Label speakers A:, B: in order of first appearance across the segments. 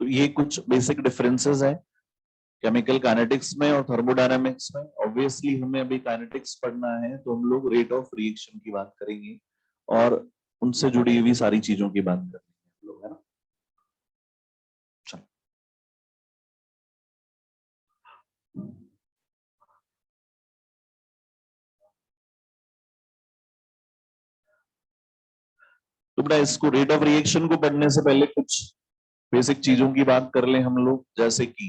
A: तो ये कुछ बेसिक डिफरेंसेस है केमिकल काइनेटिक्स में और थर्मोडायनामिक्स में। ऑब्वियसली हमें अभी काइनेटिक्स पढ़ना है तो हम लोग रेट ऑफ रिएक्शन की बात करेंगे और उनसे जुड़ी हुई सारी चीजों की बात करेंगे हम लोग, है ना। तो बेटा इसको रेट ऑफ रिएक्शन को पढ़ने से पहले कुछ बेसिक चीजों की बात कर लें हम लोग, जैसे कि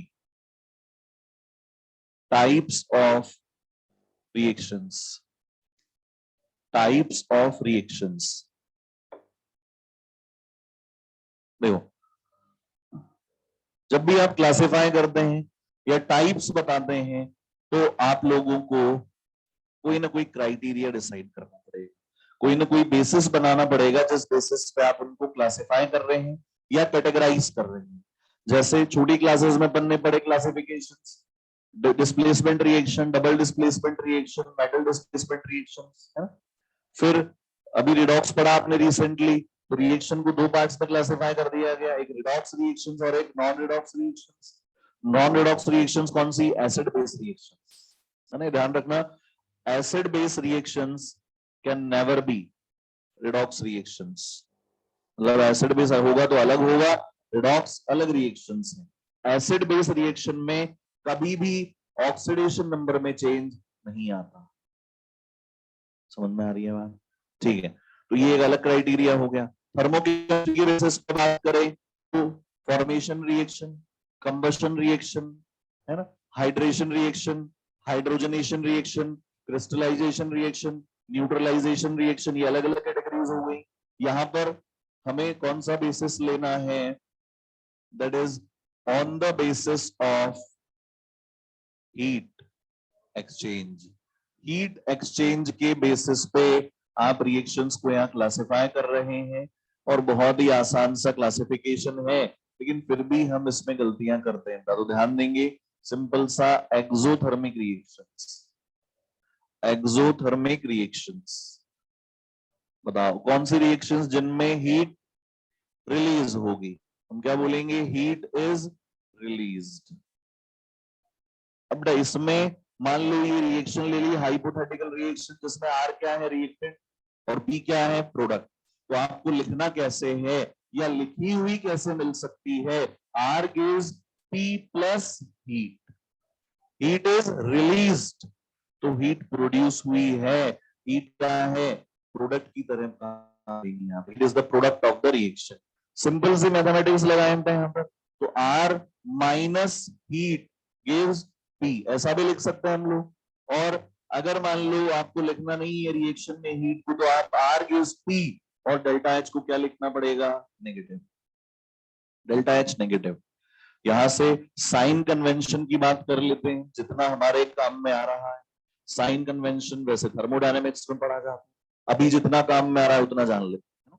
A: types of reactions. Types of reactions देखो, जब भी आप क्लासिफाई करते हैं या टाइप्स बताते हैं तो आप लोगों को कोई ना कोई क्राइटेरिया डिसाइड करना पड़ेगा, कोई ना कोई बेसिस बनाना पड़ेगा जिस बेसिस पे आप उनको क्लासिफाई कर रहे हैं या कैटेगराइज कर रहे हैं। जैसे छोटी क्लासेस में पढ़ने पड़े classifications, displacement reaction, double displacement reaction, metal displacement reaction, है। फिर अभी रिडॉक्स पढ़ा आपने रिसेंटली, तो रिएक्शन को दो पार्ट्स में क्लासिफाई कर दिया गया, एक रिडॉक्स रिएक्शंस और एक non redox reactions. Non redox reactions कौन सी? एसिड बेस रिएक्शंस, है ना, ध्यान रखना। Acid base reactions can never be redox reactions. मतलब एसिड बेस होगा तो अलग होगा, रिडॉक्स अलग रिएक्शंस है। एसिड बेस रिएक्शन में कभी भी ऑक्सीडेशन नंबर में चेंज नहीं आता। समझ में आ रही है बात? ठीक है, तो ये एक अलग क्राइटेरिया हो गया। थर्मोकेमिस्ट्री के बेसिस पे बात करें तो फॉर्मेशन रिएक्शन, कंबशन रिएक्शन, है ना, hydration reaction, hydrogenation reaction, crystallisation reaction, neutralisation reaction, ये अलग अलग कैटेगरीज हो गई। यहां पर हमें कौन सा बेसिस लेना है? That is on the basis of heat exchange. Heat exchange के बेसिस पे आप रिएक्शंस को यहाँ क्लासिफाई कर रहे हैं और बहुत ही आसान सा क्लासिफिकेशन है, लेकिन फिर भी हम इसमें गलतियां करते हैं, तो ध्यान देंगे। सिंपल सा एक्सोथर्मिक रिएक्शंस। एक्सोथर्मिक रिएक्शंस बताओ कौन सी रिएक्शंस जिनमें हीट रिलीज होगी? हम क्या बोलेंगे? Heat is released. अब इसमें मान लो ये रिएक्शन ले ली, हाइपोथेटिकल रिएक्शन, जिसमें आर क्या है? रिएक्टेंट, और पी क्या है? प्रोडक्ट। तो आपको लिखना कैसे है या लिखी हुई कैसे मिल सकती है? R gives P plus heat, heat is released, तो हीट प्रोड्यूस हुई है। हीट क्या है? प्रोडक्ट की तरह काम करेगी यहाँ पे। It is the product of the reaction. Simple से मैथमेटिक्स लगाए थे यहाँ पर, तो R minus heat gives P, ऐसा भी लिख सकते हैं हम लोग। और अगर मान लो आपको लिखना नहीं है रिएक्शन में हीट को, तो आप आर गिव्स पी और डेल्टा एच को क्या लिखना पड़ेगा? Negative, delta H negative. यहां से साइन कन्वेंशन की बात कर लेते हैं, जितना हमारे काम में आ रहा है। साइन कन्वेंशन वैसे थर्मोडायनेमिक्स में पढ़ा जाता है, अभी जितना काम में आ रहा है उतना जान लेते हैं।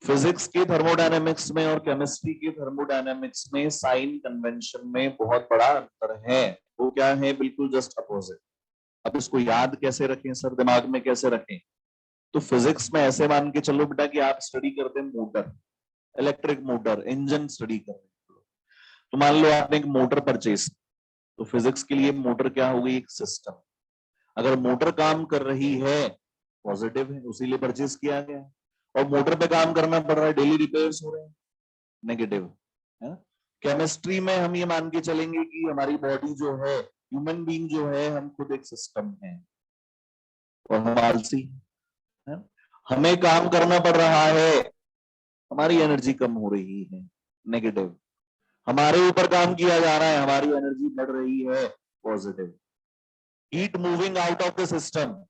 A: फिजिक्स के थर्मोडायनेमिक्स में और केमिस्ट्री के थर्मोडायनेमिक्स में साइन कन्वेंशन में बहुत बड़ा अंतर है। वो क्या है? बिल्कुल जस्ट अपोजिट। अब इसको याद कैसे रखें सर, दिमाग में कैसे रखें? तो फिजिक्स में ऐसे मान के चलो बेटा कि आप स्टडी करते हैं motor, electric motor, engine study कर रहे हैं। तो मान लो आपने एक मोटर परचेज, तो फिजिक्स के लिए मोटर क्या हो गई? एक सिस्टम। अगर मोटर काम कर रही है, पॉजिटिव है, उसीलिए परचेज किया गया है। और मोटर पे काम करना पड़ रहा है, डेली रिपेयर्स हो रहे हैं, नेगेटिव है। केमिस्ट्री में हम ये मान के चलेंगे कि हमारी बॉडी जो है, ह्यूमन बीइंग जो है, हम खुद एक सिस्टम है और हम आलसी है। हमें काम करना पड़ रहा है, हमारी एनर्जी कम हो रही है, नेगेटिव। हमारे ऊपर काम किया जा रहा है, हमारी एनर्जी बढ़ रही है, positive. Heat moving out of the system,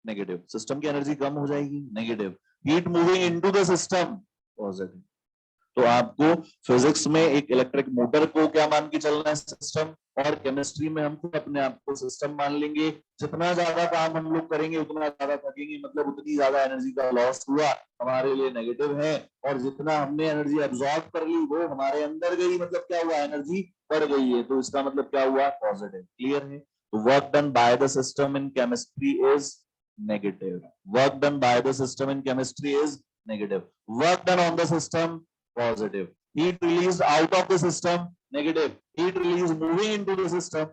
A: negative. System की एनर्जी कम हो जाएगी, negative. Heat moving into the system, positive. तो आपको फिजिक्स में एक इलेक्ट्रिक मोटर को क्या मान के चलना है? सिस्टम। और केमिस्ट्री में हमको अपने आप को सिस्टम मान लेंगे। जितना ज्यादा काम हम लोग करेंगे उतना ज्यादा थकेंगे, मतलब उतनी ज्यादा एनर्जी का लॉस हुआ, हमारे लिए नेगेटिव है। और जितना हमने एनर्जी एब्जॉर्ब कर ली वो हमारे अंदर गई, मतलब क्या हुआ? एनर्जी बढ़ गई है, तो इसका मतलब क्या हुआ? पॉजिटिव। क्लियर है? तो work done by the system in chemistry is negative. Work done by the system in chemistry is negative. Work done on the system, positive. Heat release out of the system negative, heat release moving into the system,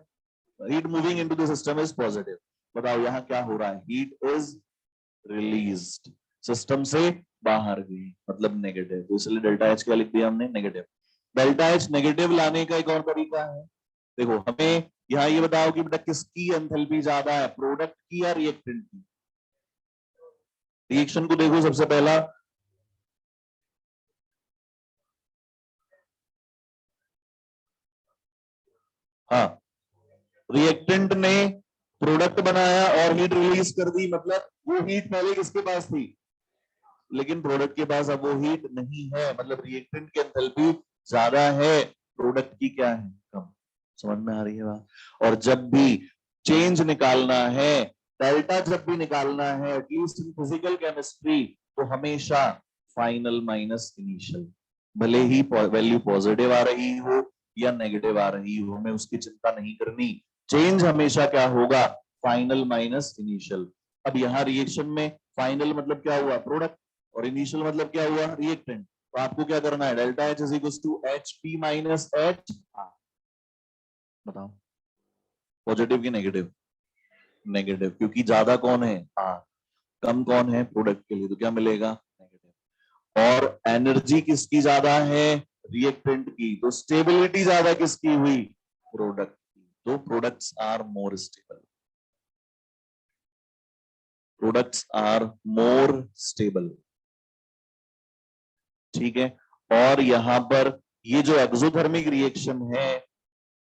A: heat moving into the system is positive. बताओ यहां क्या हो रहा है, heat is released, system से बाहर गई मतलब नेगेटिव, तो इसलिए डेल्टा एच क्या लिख दिया हमने, नेगेटिव। डेल्टा एच नेगेटिव लाने का एक और तरीका है, देखो हमें यहाँ ये बताओ कि बेटा किसकी एंथैल्पी ज्यादा है, प्रोडक्ट की या रिएक्टेंट की। रिएक्शन को देखो सबसे पहला, हाँ रिएक्टेंट ने प्रोडक्ट बनाया और हीट रिलीज कर दी, मतलब वो हीट पहले किसके पास थी, लेकिन प्रोडक्ट के पास अब वो हीट नहीं है, मतलब रिएक्टेंट की एंथैल्पी ज्यादा है, प्रोडक्ट की क्या है, कम। समझ में आ रही है बात। और जब भी चेंज निकालना है, डेल्टा जब भी निकालना है, एटलीस्ट इन फिजिकल केमिस्ट्री, तो हमेशा फाइनल माइनस इनिशियल, भले ही वैल्यू पॉजिटिव आ रही हो या नेगेटिव आ रही हो, हमें उसकी चिंता नहीं करनी, चेंज हमेशा क्या होगा, फाइनल माइनस इनिशियल। अब यहाँ रिएक्शन में फाइनल मतलब क्या हुआ, प्रोडक्ट, और इनिशियल मतलब क्या हुआ, रिएक्टेंट। तो आपको क्या करना है, delta H is equal to H P minus H R. बताओ पॉजिटिव की नेगेटिव, नेगेटिव, क्योंकि ज्यादा कौन है, आर, कम कौन है, प्रोडक्ट के लिए, तो क्या मिलेगा, नेगेटिव। और एनर्जी किसकी ज्यादा है, रिएक्टेंट की, तो स्टेबिलिटी ज्यादा किसकी हुई, प्रोडक्ट की, तो products are more stable, products are more stable, ठीक है। और यहां पर ये जो एक्सोथर्मिक रिएक्शन है,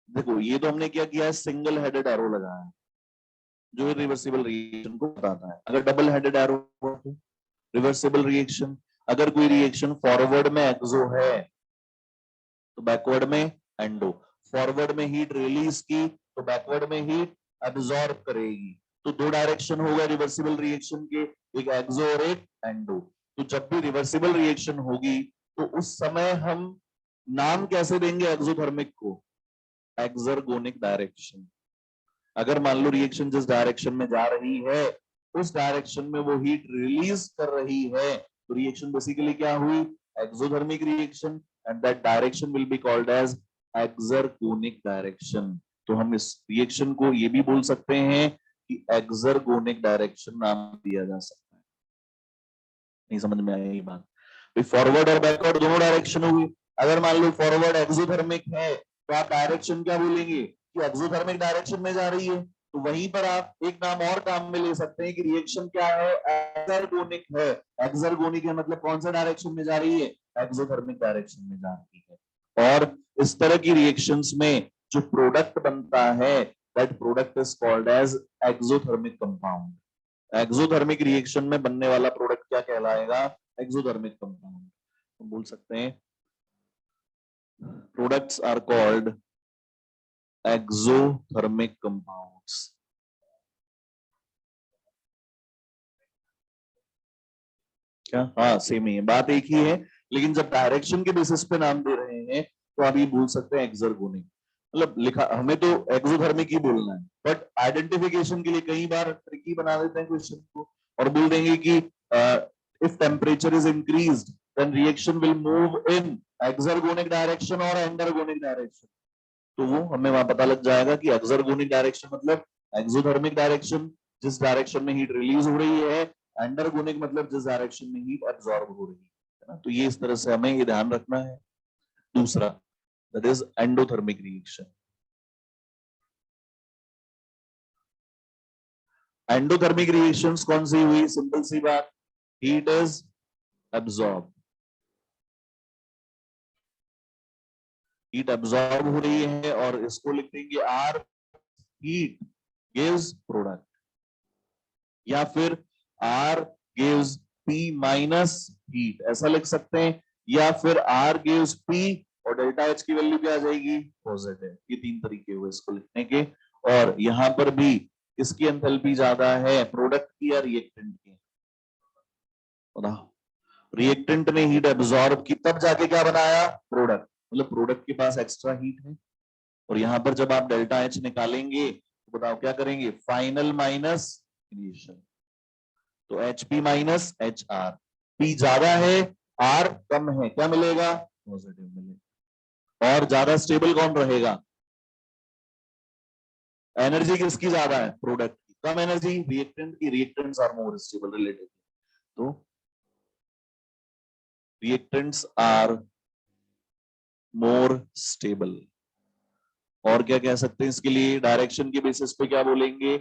A: देखो ये तो हमने क्या किया है, सिंगल हेडेड एरो लगाया है जो रिवर्सिबल रिएक्शन को बताता है। अगर डबल हेडेड एरो हो तो रिवर्सिबल रिएक्शन, अगर कोई रिएक्शन फॉरवर्ड में एक्सो है तो बैकवर्ड में एंडो, फॉरवर्ड में हीट रिलीज की तो बैकवर्ड में हीट एब्सॉर्ब करेगी, तो दो डायरेक्शन होगा रिवर्सिबल रिएक्शन के, एक एक्सो और एक एंडो। तो जब भी रिवर्सिबल रिएक्शन होगी तो उस समय हम नाम कैसे देंगे एक्सोथर्मिक को, एक्सर्गोनिक डायरेक्शन। अगर मान लो रिएक्शन जिस डायरेक्शन में जा रही है उस डायरेक्शन में वो हीट रिलीज कर रही है, तो रिएक्शन बेसिकली क्या हुई, exothermic reaction, and that direction will be called as exergonic direction. तो हम इस रिएक्शन को ये भी बोल सकते हैं कि एक्सर्गोनिक डायरेक्शन नाम दिया जा सकता है। नहीं समझ में आई ये बात, फॉरवर्ड और बैकवर्ड दोनों डायरेक्शन हुई। अगर मान लो फॉरवर्ड एक्सोथर्मिक है तो आप डायरेक्शन क्या बोलेंगे कि एक्सोथर्मिक डायरेक्शन में जा रही है, तो वहीं पर आप एक नाम और काम में ले सकते हैं कि रिएक्शन क्या है, एक्सर्गोनिक है। एक्सर्गोनिक है मतलब कौन सा डायरेक्शन में जा रही है, एक्सोथर्मिक डायरेक्शन में जा रही है। और इस तरह की रिएक्शंस में जो प्रोडक्ट बनता है that product is called as exothermic compound. Exothermic reaction में बनने वाला प्रोडक्ट क्या कहलाएगा, एक्सोथर्मिक कंपाउंड। हम बोल सकते हैं products are called exothermic compounds. क्या, हाँ सेम ही है, बात एक ही है, लेकिन जब डायरेक्शन के बेसिस पे नाम दे रहे हैं तो आप ये बोल सकते हैं एक्सर्गोनिक, मतलब लिखा हमें तो एक्सोथर्मिक ही बोलना है, बट आइडेंटिफिकेशन के लिए कई बार ट्रिकी बना देते हैं क्वेश्चन को और बोल देंगे कि if temperature is increased then reaction will move in exergonic direction और एंडरगोनिक डायरेक्शन। तो वो हमें वहां पता लग जाएगा कि एक्सर्गोनिक डायरेक्शन मतलब एक्सोथर्मिक डायरेक्शन जिस डायरेक्शन में हीट रिलीज हो रही है, एंडरगोनिक मतलब जिस डायरेक्शन में हीट एब्जॉर्ब हो रही है ना। तो ये इस तरह से हमें ये ध्यान रखना है। दूसरा that is endothermic reaction. Endothermic reactions कौन सी हुई, सिंपल सी बात, heat is absorb, heat absorb हो रही है और इसको लिख देंगे आर, हीट गिव्स प्रोडक्ट, या फिर R gives P minus heat ऐसा लिख सकते हैं, या फिर आर गिव्स पी और डेल्टा एच की वैल्यू क्या आ जाएगी, पॉजिटिव। ये तीन तरीके हुए इसको लिखने के। और यहां पर भी किसकी एंथैल्पी ज्यादा है, प्रोडक्ट की या रिएक्टेंट की, रिएक्टेंट ने हीट एब्जॉर्ब की तब जाके क्या बनाया, प्रोडक्ट, मतलब प्रोडक्ट के पास एक्स्ट्रा हीट है। और यहां पर जब आप डेल्टा एच निकालेंगे तो बताओ क्या करेंगे, फाइनल माइनस इनिशियल, तो H P minus H are, P ज्यादा है आर कम है, क्या मिलेगा, पॉजिटिव मिलेगा। और ज्यादा स्टेबल कौन रहेगा? एनर्जी किसकी ज्यादा है? प्रोडक्ट की। कम एनर्जी रिएक्टेंट की। Reactants are more stable relative. तो रिएक्टेंट्स आर मोर स्टेबल। और क्या कह सकते हैं इसके लिए? डायरेक्शन के बेसिस पे क्या बोलेंगे?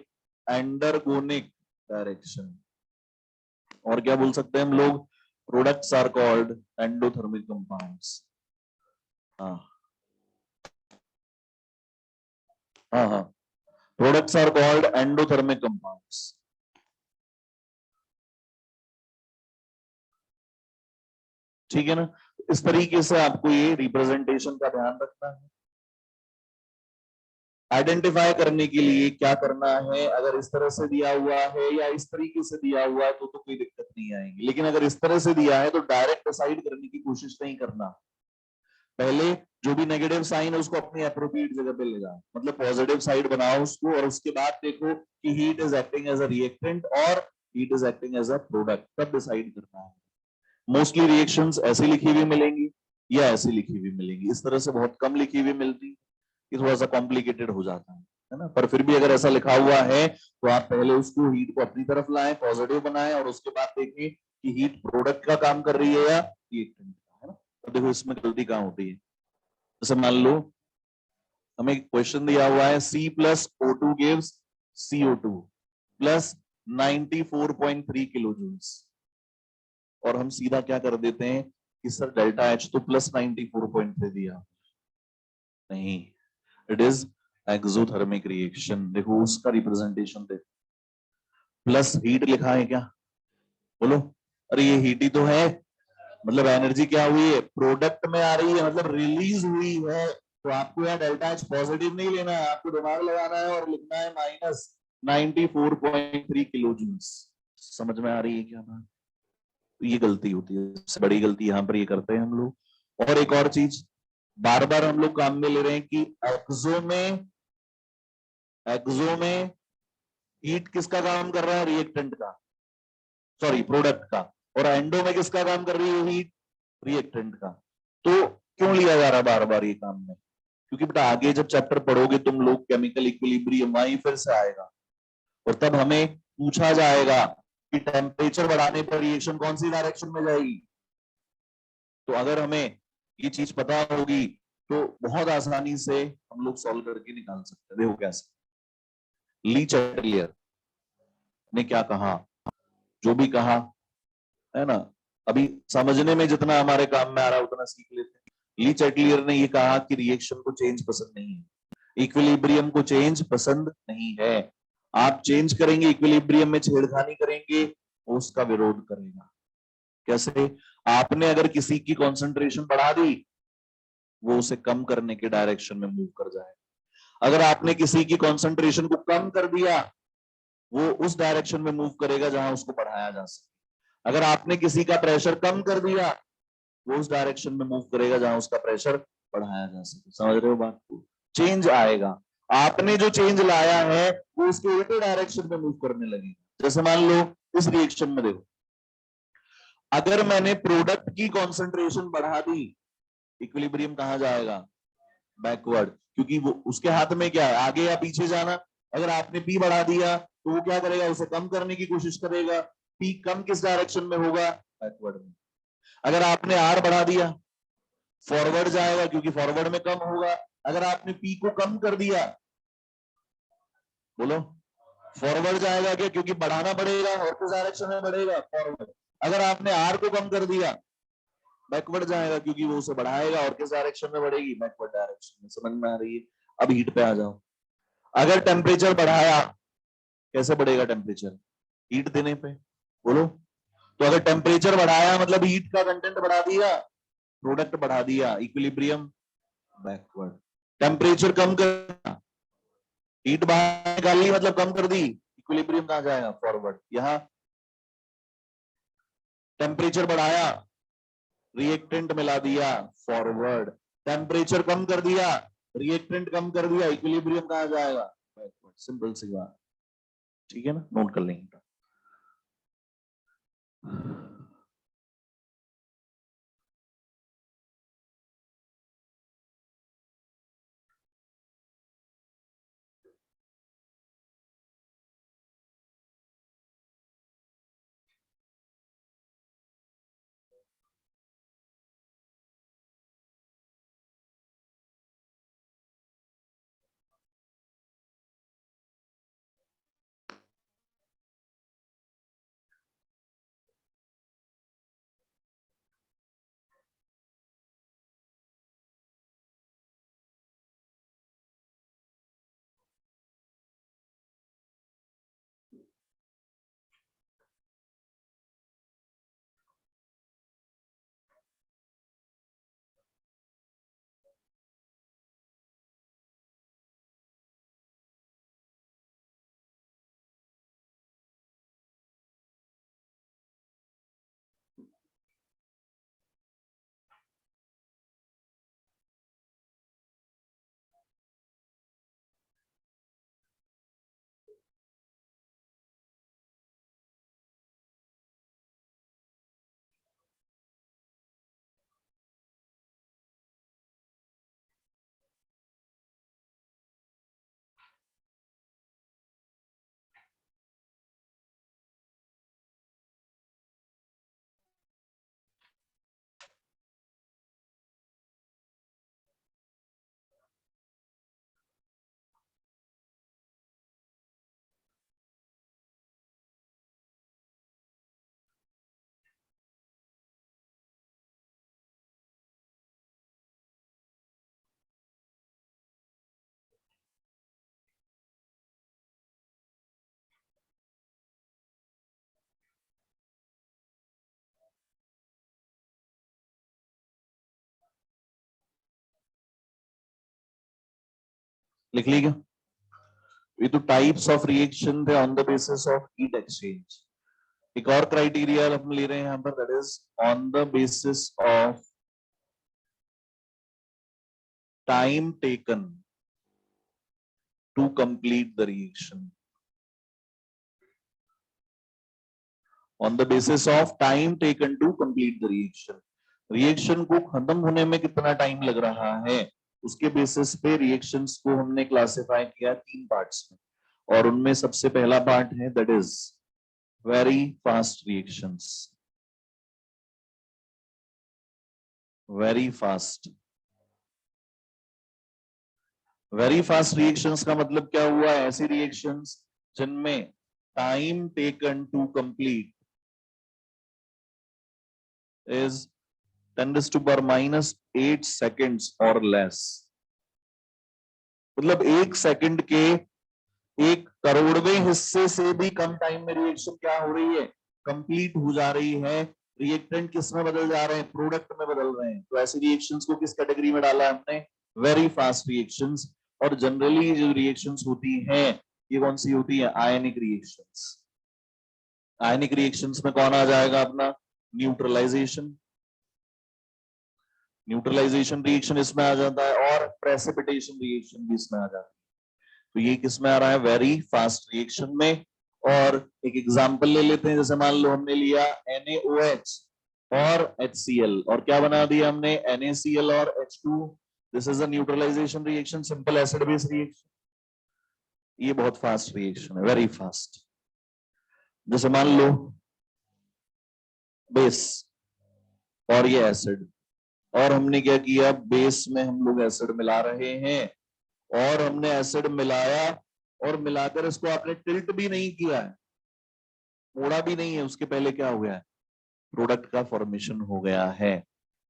A: Endergonic direction. और क्या बोल सकते हैं हम लोग? Products are called endothermic compounds. हाँ हाँ हाँ, products are called endothermic compounds. ठीक है ना? इस तरीके से आपको ये रिप्रेजेंटेशन का ध्यान रखना है। आइडेंटिफाई करने के लिए क्या करना है? अगर इस तरह से दिया हुआ है या इस तरीके से दिया हुआ है तो कोई दिक्कत नहीं आएगी, लेकिन अगर इस तरह से दिया है तो डायरेक्ट डिसाइड करने की कोशिश नहीं करना। पहले जो भी नेगेटिव साइन है उसको अपनी अप्रोप्रिएट जगह पे ले जाओ, मतलब पॉजिटिव साइड बनाओ उसको, और उसके बाद देखो कि heat is acting as a reactant और heat is acting as a product, तब डिसाइड करना है। मोस्टली रिएक्शंस ऐसी लिखी हुई मिलेंगी या ऐसी लिखी हुई मिलेंगी, इस तरह से बहुत कम लिखी हुई मिलती, ये थोड़ा सा कॉम्प्लिकेटेड हो जाता है ना। पर फिर भी अगर ऐसा लिखा हुआ है तो आप पहले उसको हीट को अपनी तरफ लाएं, पॉजिटिव बनाएं, और उसके बाद देखें कि हीट प्रोडक्ट का काम कर रही है या रिएक्टेंट का, है ना। तो देखो इसमें गलती कहाँ होती है। जैसे मान लो हमें क्वेश्चन दिया हुआ है C plus O2 gives CO2 plus 94.3 kilo joules, और हम सीधा क्या कर देते हैं कि सर डेल्टा H तो प्लस 94.3 दिया। नहीं, इट इज एक्सोथर्मिक रिएक्शन। देखो उसका रिप्रेजेंटेशन देखो, प्लस हीट लिखा है क्या? बोलो, अरे ये हीट ही तो है, मतलब एनर्जी क्या हुई है? प्रोडक्ट में आ रही है, मतलब रिलीज हुई है। तो आपको यहाँ डेल्टा एच पॉजिटिव नहीं लेना है, आपको दिमाग लगाना है और लिखना है माइनस 94.3 किलो जूल्स। समझ में आ रही है क्या बात? तो ये गलती होती है, सबसे बड़ी गलती यहाँ पर ये करते हैं हम लोग। और एक और चीज बार बार हम लोग काम में ले रहे हैं कि एक्सो में हीट किसका काम कर रहा है? रिएक्टेंट का, सॉरी प्रोडक्ट का। और एंडो में किसका काम कर रही है हीट? रिएक्टेंट का। तो क्यों लिया जा रहा है बार बार ये काम में? क्योंकि बेटा आगे जब चैप्टर पढ़ोगे तुम लोग, केमिकल इक्विलिब्रियम वहीं फिर से आएगा, और तब हमें पूछा जाएगा कि टेम्परेचर बढ़ाने पर रिएक्शन कौन सी डायरेक्शन में जाएगी। तो अगर हमें ये चीज पता होगी तो बहुत आसानी से हम लोग सॉल्व करके निकाल सकते हैं। देखो कैसे ली चैटलियर ने क्या कहा, जो भी कहा, है ना, अभी समझने में जितना हमारे काम में आ रहा है उतना सीख लेते हैं। ली चैटलियर ने ये कहा कि रिएक्शन को चेंज पसंद नहीं है, इक्विलिब्रियम को चेंज पसंद नहीं है। आप चेंज करेंगे, इक्विलिब्रियम में छेड़खानी करेंगे, वो उसका विरोध करेगा। कैसे? आपने अगर किसी की कंसंट्रेशन बढ़ा दी, वो उसे कम करने के डायरेक्शन में मूव कर जाए। अगर आपने किसी की कंसंट्रेशन को कम कर दिया, वो उस डायरेक्शन में मूव करेगा जहां उसको बढ़ाया जा सके। अगर आपने किसी का प्रेशर कम कर दिया, वो उस डायरेक्शन में मूव करेगा जहां उसका प्रेशर बढ़ाया जा सके। समझ रहे हो बात को? चेंज आएगा, आपने जो चेंज लाया है वो उसके उल्टे डायरेक्शन में मूव करने लगेगा। जैसे मान लो इस रिएक्शन में देखो, अगर मैंने प्रोडक्ट की कॉन्सेंट्रेशन बढ़ा दी, इक्विलिब्रियम कहां जाएगा? बैकवर्ड, क्योंकि वो उसके हाथ में क्या है, आगे या पीछे जाना। अगर आपने पी बढ़ा दिया तो वो क्या करेगा? उसे कम करने की कोशिश करेगा। पी कम किस डायरेक्शन में होगा? बैकवर्ड में। अगर आपने आर बढ़ा दिया, फॉरवर्ड जाएगा क्योंकि फॉरवर्ड में कम होगा। अगर आपने पी को कम कर दिया, बोलो, फॉरवर्ड जाएगा क्या? क्योंकि बढ़ाना पड़ेगा, और किस डायरेक्शन में बढ़ेगा? फॉरवर्ड। अगर आपने आर को कम कर दिया, बैकवर्ड जाएगा क्योंकि वो उसे बढ़ाएगा, और किस डायरेक्शन में बढ़ेगी? बैकवर्ड डायरेक्शन में। समझ में आ रही है? अब हीट पे आ जाओ। अगर टेम्परेचर बढ़ाया, कैसे बढ़ेगा टेम्परेचर? हीट देने पे। बोलो, तो अगर टेम्परेचर बढ़ाया मतलब हीट का कंटेंट बढ़ा दिया, प्रोडक्ट बढ़ा दिया, इक्विलिब्रियम बैकवर्ड। टेम्परेचर कम कर, हीट बाहर निकाल ली मतलब कम कर दी, इक्विलिब्रियम कहां जाएगा? फॉरवर्ड। यहां टेम्परेचर बढ़ाया, रिएक्टेंट मिला दिया, फॉरवर्ड। टेम्परेचर कम कर दिया, रिएक्टेंट कम कर दिया, इक्विलिब्रियम कहां जाएगा? बैकवर्ड। सिंपल सी बात। ठीक है ना, नोट कर लेंगे। लिख ली क्या? ये तो टाइप्स ऑफ रिएक्शन थे on the basis of heat exchange. एक और क्राइटेरिया हम ले रहे हैं यहाँ पर, that is on the basis of time taken to complete the reaction. On the basis of time taken to complete the reaction, reaction को खत्म होने में कितना टाइम लग रहा है, उसके बेसिस पे रिएक्शंस को हमने क्लासिफाई किया 3 पार्ट्स में, और उनमें सबसे पहला पार्ट है that is very fast reactions. Very fast, very fast reactions का मतलब क्या हुआ? ऐसी रिएक्शंस जिनमें time taken to complete is 10⁻⁻8 seconds or less। मतलब 1 सेकंड के 1 करोड़वें हिस्से से भी कम टाइम में रिएक्शन क्या हो रही है? कंप्लीट हो जा रही है। रिएक्टेंट किस में बदल जा रहे हैं? प्रोडक्ट में बदल रहे हैं। तो ऐसी रिएक्शंस को किस कैटेगरी में डाला हमने? Very fast reactions. और जनरली जो रिएक्शंस होती हैं ये कौन सी होती है? आयनिक रिएक्शंस। आयनिक रिएक्शंस में कौन आ जाएगा अपना? न्यूट्रलाइजेशन। न्यूट्रलाइजेशन रिएक्शन इसमें आ जाता है, और प्रेसिपिटेशन रिएक्शन भी इसमें आ जाता है। तो ये किस में आ रहा है? वेरी फास्ट रिएक्शन में। और एक एग्जांपल ले लेते हैं, जैसे मान लो हमने लिया NaOH और HCl, और क्या बना दिया हमने? NaCl और H2। This is a neutralisation reaction, simple acid base reaction. ये बहुत फास्ट रिएक्शन है, वेरी फास्ट। जैसे मान लो बेस और ये एसिड, और हमने क्या किया? बेस में हम लोग एसिड मिला रहे हैं, और हमने एसिड मिलाया, और मिलाकर इसको आपने टिल्ट भी नहीं किया है, मोड़ा भी नहीं है, उसके पहले क्या हो गया है? प्रोडक्ट का फॉर्मेशन हो गया है।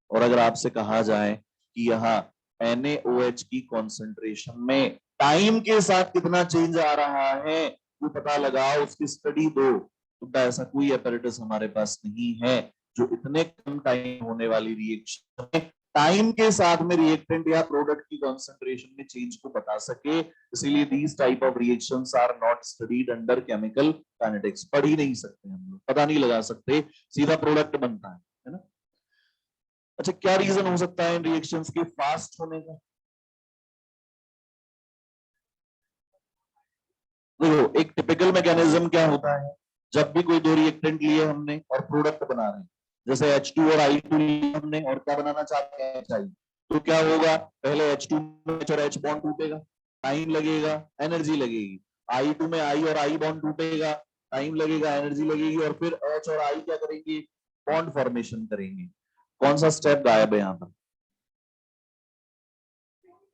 A: और अगर आपसे कहा जाए कि यहाँ NaOH की कॉन्सेंट्रेशन में टाइम के साथ कितना चेंज आ रहा है वो पता लगाओ, उसकी स्टडी दो, तो ऐसा कोई अपैरेटस हमारे पास नहीं है जो इतने कम टाइम होने वाली रिएक्शन में टाइम के साथ में रिएक्टेंट या प्रोडक्ट की कॉन्सेंट्रेशन में चेंज को बता सके। इसीलिए these type of reactions are not studied under chemical kinetics. पढ़ ही नहीं सकते हम लोग, पता नहीं लगा सकते, सीधा प्रोडक्ट बनता है ना। अच्छा, क्या रीजन हो सकता है इन रिएक्शंस के फास्ट होने का? देखो, एक टिपिकल मैकेनिज्म क्या होता है, जब भी कोई दो रिएक्टेंट लिए हमने और प्रोडक्ट बना रहे हैं, जैसे H2 और I2 लिए हमने और क्या बनाना चाहते हैं? HI। तो क्या होगा? पहले H2 में H और H बॉन्ड टूटेगा, टाइम लगेगा, एनर्जी लगेगी। I2 में I और I बॉन्ड टूटेगा, टाइम लगेगा, एनर्जी लगेगी, और फिर H और I क्या करेंगे? बॉन्ड फॉर्मेशन करेंगे। कौन सा स्टेप गायब है यहाँ पर?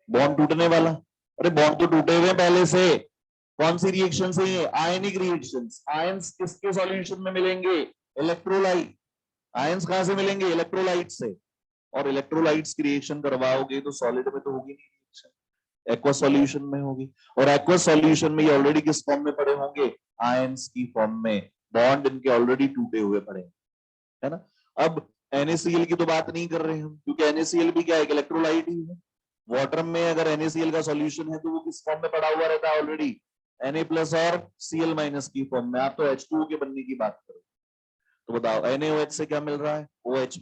A: बॉन्ड टूटने वाला। अरे बॉन्ड तो टूटे हुए पहले से। कौन सी रिएक्शन से? ये आयनिक रिएक्शंस। आयंस किसके सॉल्यूशन में मिलेंगे? इलेक्ट्रोलाइट। आयंस कहां से मिलेंगे? इलेक्ट्रोलाइट से। और इलेक्ट्रोलाइट्स की रिएक्शन करवाओगे तो सॉलिड में तो होगी नहीं रिएक्शन, एक्वा सॉल्यूशन में होगी। और एक्वा सॉल्यूशन में ये ऑलरेडी किस फॉर्म में पड़े होंगे? आयंस की फॉर्म में। बॉन्ड इनके ऑलरेडी टूटे हुए पड़े, है ना। अब NaCl की तो बात नहीं कर रहे हम, क्योंकि NaCl भी क्या है? इलेक्ट्रोलाइट ही है। वाटर में अगर NaCl का सॉल्यूशन है तो वो किस फॉर्म में पड़ा हुआ रहता है? ऑलरेडी Na+ और Cl- की फॉर्म में। आप तो H2O के बनने की बात करो, तो बताओ NaOH से क्या मिल रहा है? OH-।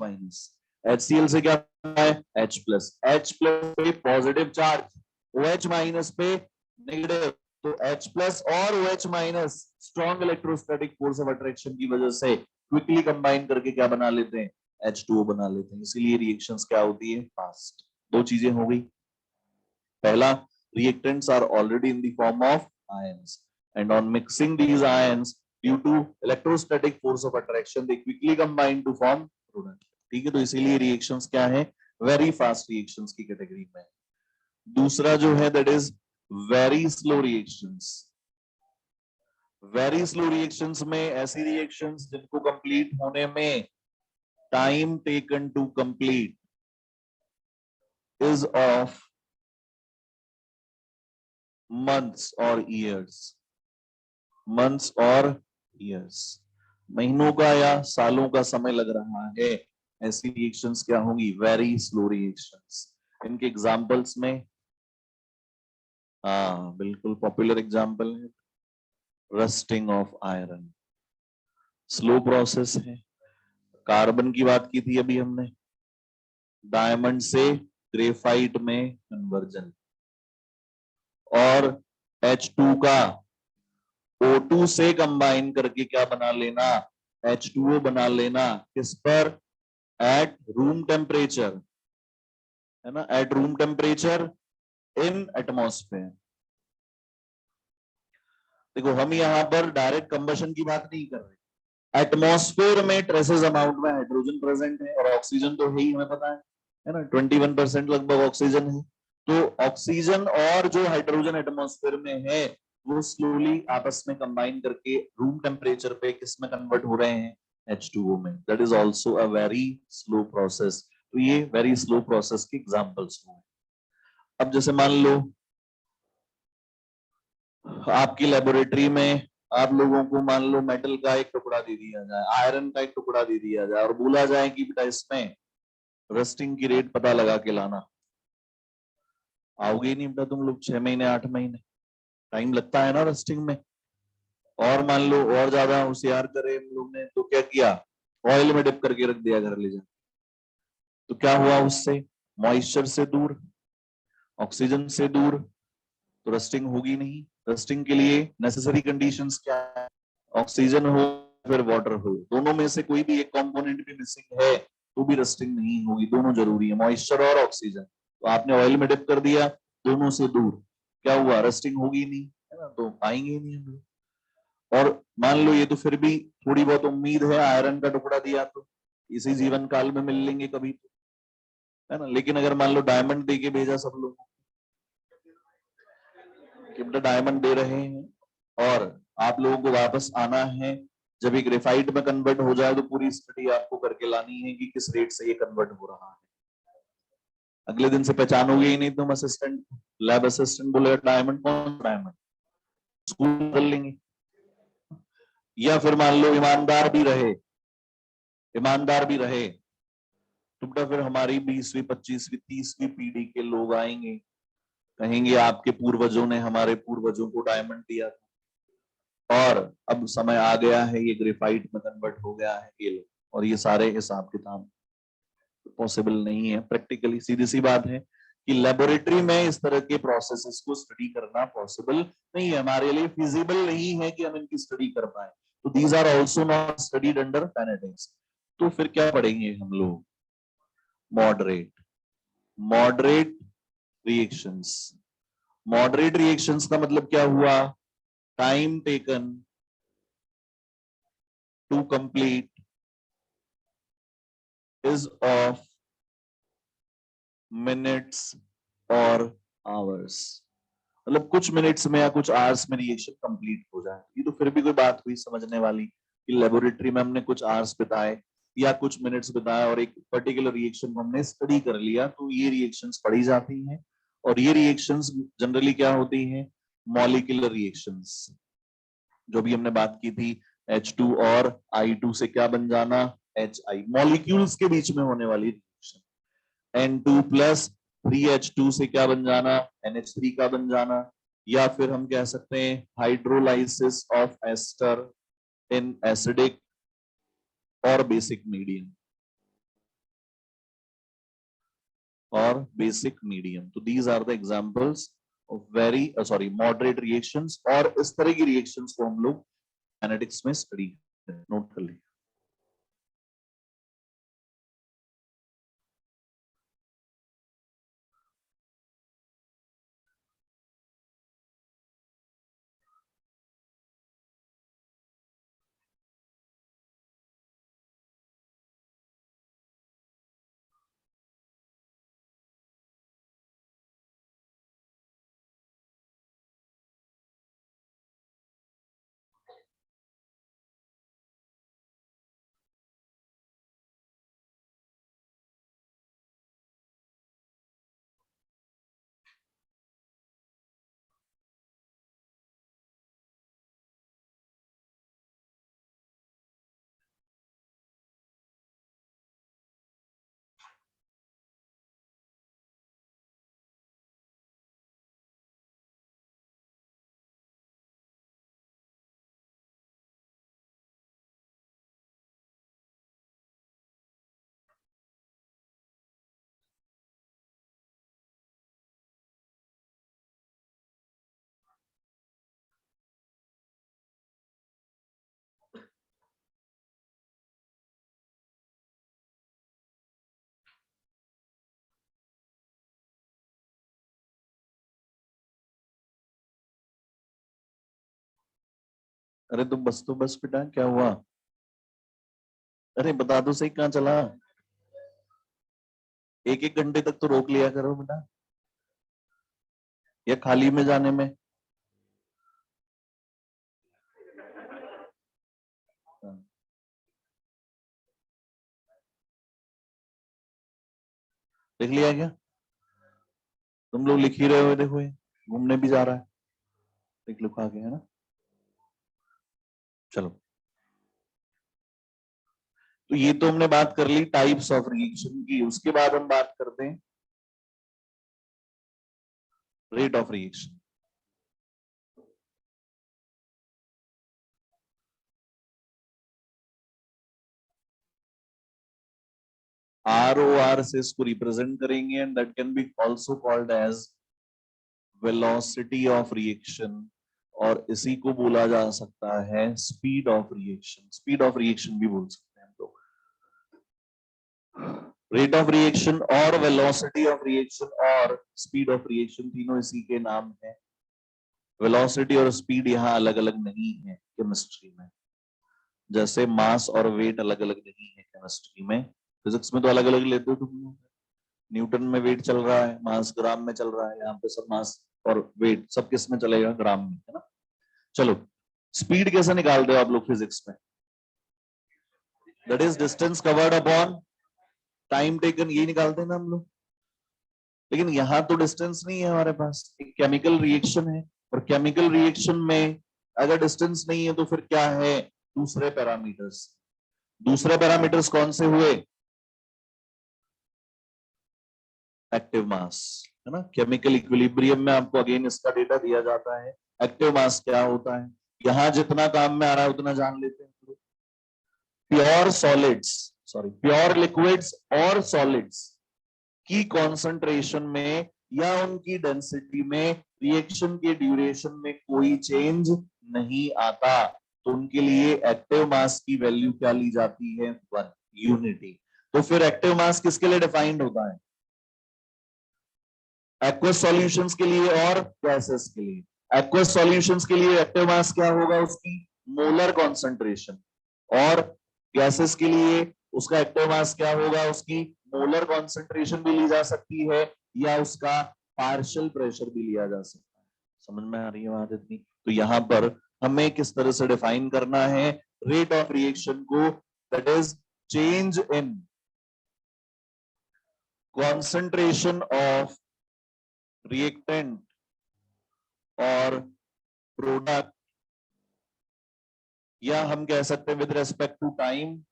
A: HCl से क्या मिल रहा है? H+। H+ पे पॉजिटिव चार्ज, OH- पे नेगेटिव। तो H+ और OH- strong electrostatic force of attraction की वजह से क्विकली कंबाइन करके क्या बना लेते हैं? H2O बना लेते हैं। इसीलिए रिएक्शंस क्या होती है? फास्ट। दो चीजें हो गई। पहला, reactants are already in the form of ions, and on mixing these ions due to electrostatic force of attraction they quickly combine to form product। ठीक है, तो इसीलिए रिएक्शंस क्या है? वेरी फास्ट रिएक्शंस की कैटेगरी में। दूसरा जो है that is very slow reactions. Very slow reactions में ऐसी रिएक्शंस जिनको कंप्लीट होने में time taken to complete is of months or years। months और years, महीनों का या सालों का समय लग रहा है, ऐसी रिएक्शंस क्या होंगी? Very slow reactions. इनके एग्जांपल्स में हाँ बिल्कुल पॉपुलर एग्जाम्पल है, rusting of iron, slow process है। कार्बन की बात की थी अभी हमने, डायमंड से ग्रेफाइट में कन्वर्जन, और H2 का O2 से कंबाइन करके क्या बना लेना, H2O बना लेना, किस पर, एट रूम टेम्परेचर, है ना, at room temperature in atmosphere. देखो हम यहाँ पर डायरेक्ट कंबशन की बात नहीं कर रहे, एटमॉस्फेयर में ट्रेसेस अमाउंट में हाइड्रोजन प्रेजेंट है, और ऑक्सीजन तो है ही, हमें पता है ना, 21% लगभग ऑक्सीजन है। तो ऑक्सीजन और जो हाइड्रोजन एटमॉस्फेयर में है वो स्लोली आपस में कंबाइन करके रूम टेम्परेचर पे किस में कन्वर्ट हो रहे हैं, H2O में। That is also a very slow process. तो ये वेरी स्लो प्रोसेस के एग्जाम्पल्स हुए। अब जैसे मान लो आपकी लेबोरेटरी में आप लोगों को मान लो मेटल का एक टुकड़ा दे दिया जाए, आयरन का एक टुकड़ा दे दिया जाए, और बोला जाए कि बेटा इसमें रस्टिंग की रेट पता लगा के लाना। आओगे ही नहीं बेटा तुम लोग, 6 महीने 8 महीने टाइम लगता है ना रस्टिंग में। और मान लो और ज्यादा होशियार करे हम लोग ने तो क्या किया, ऑयल में डिप करके रख दिया घर ले जाके, तो क्या हुआ उससे, मॉइस्चर से दूर, ऑक्सीजन से दूर, तो रस्टिंग होगी नहीं। रस्टिंग के लिए नेसेसरी कंडीशंस क्या है, ऑक्सीजन हो फिर वाटर हो, दोनों में से कोई भी एक कंपोनेंट भी मिसिंग है तो भी रस्टिंग नहीं होगी, दोनों जरूरी है, मॉइस्चर और ऑक्सीजन। तो आपने ऑयल में डिप कर दिया, दोनों से दूर, क्या हुआ, रस्टिंग होगी नहीं, है ना, तो आएंगे ही नहीं हम लोग। और मान लो ये तो फिर भी थोड़ी बहुत उम्मीद है, आयरन का टुकड़ा दिया तो इसी जीवन काल में मिल लेंगे कभी तो, है ना। लेकिन अगर मान लो डायमंड दे के भेजा सब लोगों कि बेटा डायमंड दे रहे हैं और आप लोगों को वापस आना है, जब ये ग्रेफाइट में कन्वर्ट हो जाए तो पूरी स्टडी आपको करके लानी है कि किस रेट से ये कन्वर्ट हो रहा है। अगले दिन से पहचानोगे ही नहीं तुम असिस्टेंट, लैब असिस्टेंट बोलेगा डायमंड कौन, डायमंड, स्कूल बदल लेंगे। या फिर मान लो ईमानदार भी रहे तो बेटा फिर हमारी 20वीं 25वीं 30वीं पीढ़ी के लोग आएंगे, कहेंगे आपके पूर्वजों ने हमारे पूर्वजों को डायमंड दिया और अब समय आ गया है ये ग्रेफाइट में कन्वर्ट हो गया है, ये लो। और ये सारे हिसाब किताब पॉसिबल नहीं है प्रैक्टिकली, सीधी सी बात है कि लेबोरेटरी में इस तरह के प्रोसेसेस को स्टडी करना पॉसिबल नहीं है, हमारे लिए फिजिबल नहीं है कि हम इनकी स्टडी कर पाए। तो these are also not studied under kinetics. तो फिर क्या पढ़ेंगे हम लोग, moderate, moderate reactions. Moderate reactions का मतलब क्या हुआ, time taken to complete is of minutes और आवर्स, मतलब कुछ मिनट्स में या कुछ आवर्स में रिएक्शन कंप्लीट हो जाए। ये तो फिर भी कोई बात हुई समझने वाली कि लेबोरेटरी में हमने कुछ आवर्स बिताए या कुछ मिनट्स बिताए और एक पर्टिकुलर रिएक्शन को हमने स्टडी कर लिया, तो ये रिएक्शंस पढ़ी जाती हैं। और ये रिएक्शंस जनरली क्या होती हैं, मॉलिक्यूलर रिएक्शंस, जो भी हमने बात की थी, H2 और I2 से क्या बन जाना, HI, मॉलिक्यूल्स के बीच में होने वाली रिएक्शन। N2 प्लस 3H2 से क्या बन जाना, NH3 का बन जाना। या फिर हम कह सकते हैं hydrolysis of ester in acidic और बेसिक मीडियम, और बेसिक मीडियम। तो these are the examples of very sorry moderate reactions, और इस तरह की रिएक्शंस को हम लोग काइनेटिक्स में स्टडी नोट कर लें। अरे तुम बस तो बस बेटा, क्या हुआ? अरे बता दो सही, कहाँ चला? एक एक घंटे तक तो रोक लिया करो बेटा, या खाली में जाने में। लिख लिया क्या? तुम लोग लिख ही रहे हो, देखो ये घूमने भी जा रहा है, लिख लिखा के, है ना? चलो, तो ये तो हमने बात कर ली टाइप्स ऑफ रिएक्शन की। उसके बाद हम बात करते हैं रेट ऑफ रिएक्शन। ROR से इसको रिप्रेजेंट करेंगे, and that can be also called as velocity of reaction, और इसी को बोला जा सकता है speed of reaction. Speed of reaction भी बोल सकते हैं हम लोग। रेट ऑफ रिएक्शन और वेलोसिटी ऑफ रिएक्शन और स्पीड ऑफ रिएक्शन तीनों इसी के नाम है। वेलोसिटी और स्पीड यहाँ अलग अलग नहीं है केमिस्ट्री में, जैसे मास और वेट अलग अलग नहीं है केमिस्ट्री में। फिजिक्स में तो अलग अलग लेते हो तुम लोग, न्यूटन में वेट चल रहा है, मास ग्राम में चल रहा है, यहाँ पे सब मास और वेट सब किस में चलेगा? ग्राम में, है ना? चलो, स्पीड कैसे निकालते हो आप लोग फिजिक्स में? That is distance covered upon time taken, ये निकालते हैं ना हम लोग। लेकिन यहाँ तो डिस्टेंस नहीं है हमारे पास, एक केमिकल रिएक्शन है, और केमिकल रिएक्शन में अगर डिस्टेंस नहीं है तो फिर क्या है? दूसरे पैरामीटर्स। दूसरे पैरामीटर्स कौन से हुए? एक्टिव मास, है ना? केमिकल इक्विलिब्रियम में आपको अगेन इसका डेटा दिया जाता है, एक्टिव मास क्या होता है। यहां जितना काम में आ रहा है उतना जान लेते हैं। Pure solids, sorry pure liquids और सॉलिड्स की कॉन्सेंट्रेशन में या उनकी डेंसिटी में रिएक्शन के ड्यूरेशन में कोई चेंज नहीं आता, तो उनके लिए एक्टिव मास की वैल्यू क्या ली जाती है? 1 यूनिटी। तो फिर एक्टिव मास किसके लिए डिफाइंड होता है? एक्वस सॉल्यूशंस के लिए और गैसेस के लिए। एक्वस सॉल्यूशंस के लिए एक्टिव मास क्या होगा? उसकी मोलर कॉन्सेंट्रेशन। और गैसेस के लिए उसका एक्टिव मास क्या होगा? उसकी मोलर कॉन्सेंट्रेशन भी ली जा सकती है, या उसका पार्शियल प्रेशर भी लिया जा सकता है। समझ में आ रही है बात इतनी? तो यहां पर हमें किस तरह से डिफाइन करना है रेट ऑफ रिएक्शन को? That is change in concentration of reactant और प्रोडक्ट, या हम कह सकते हैं विद रेस्पेक्ट टू टाइम,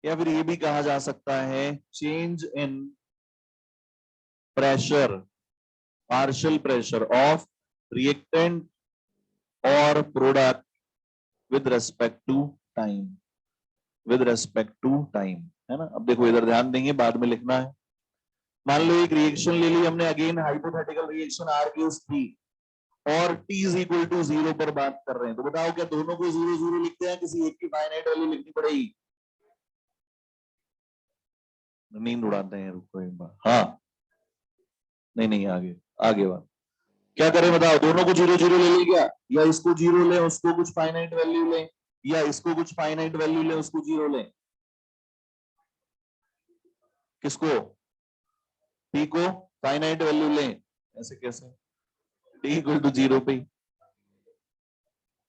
A: या फिर ये भी कहा जा सकता है change in pressure, partial pressure of reactant और product with respect to time. With respect to time, है ना? अब देखो इधर ध्यान देंगे, बाद में लिखना है। मान लो एक रिएक्शन ले ली हमने, अगेन हाइपोथेटिकल रिएक्शन R की उस P, और T इज इक्वल टू 0 पर बात कर रहे हैं, तो बताओ क्या दोनों को 0 0 लिखते हैं? किसी एक की फाइनाइट वैल्यू लिखनी पड़ेगी? नींद उड़ाते हैं, रुको एक बार। हाँ, नहीं नहीं, आगे आगे बात क्या करें बताओ? दोनों को 0 0 ले लें क्या? या इसको 0 लें, उसको कुछ फाइनाइट वैल्यू लें, या इसको कुछ फाइनाइट वैल्यू लें, उसको 0 लें? किसको? T को फाइनाइट वैल्यू लें? ऐसे कैसे? T इक्वल टू 0 पे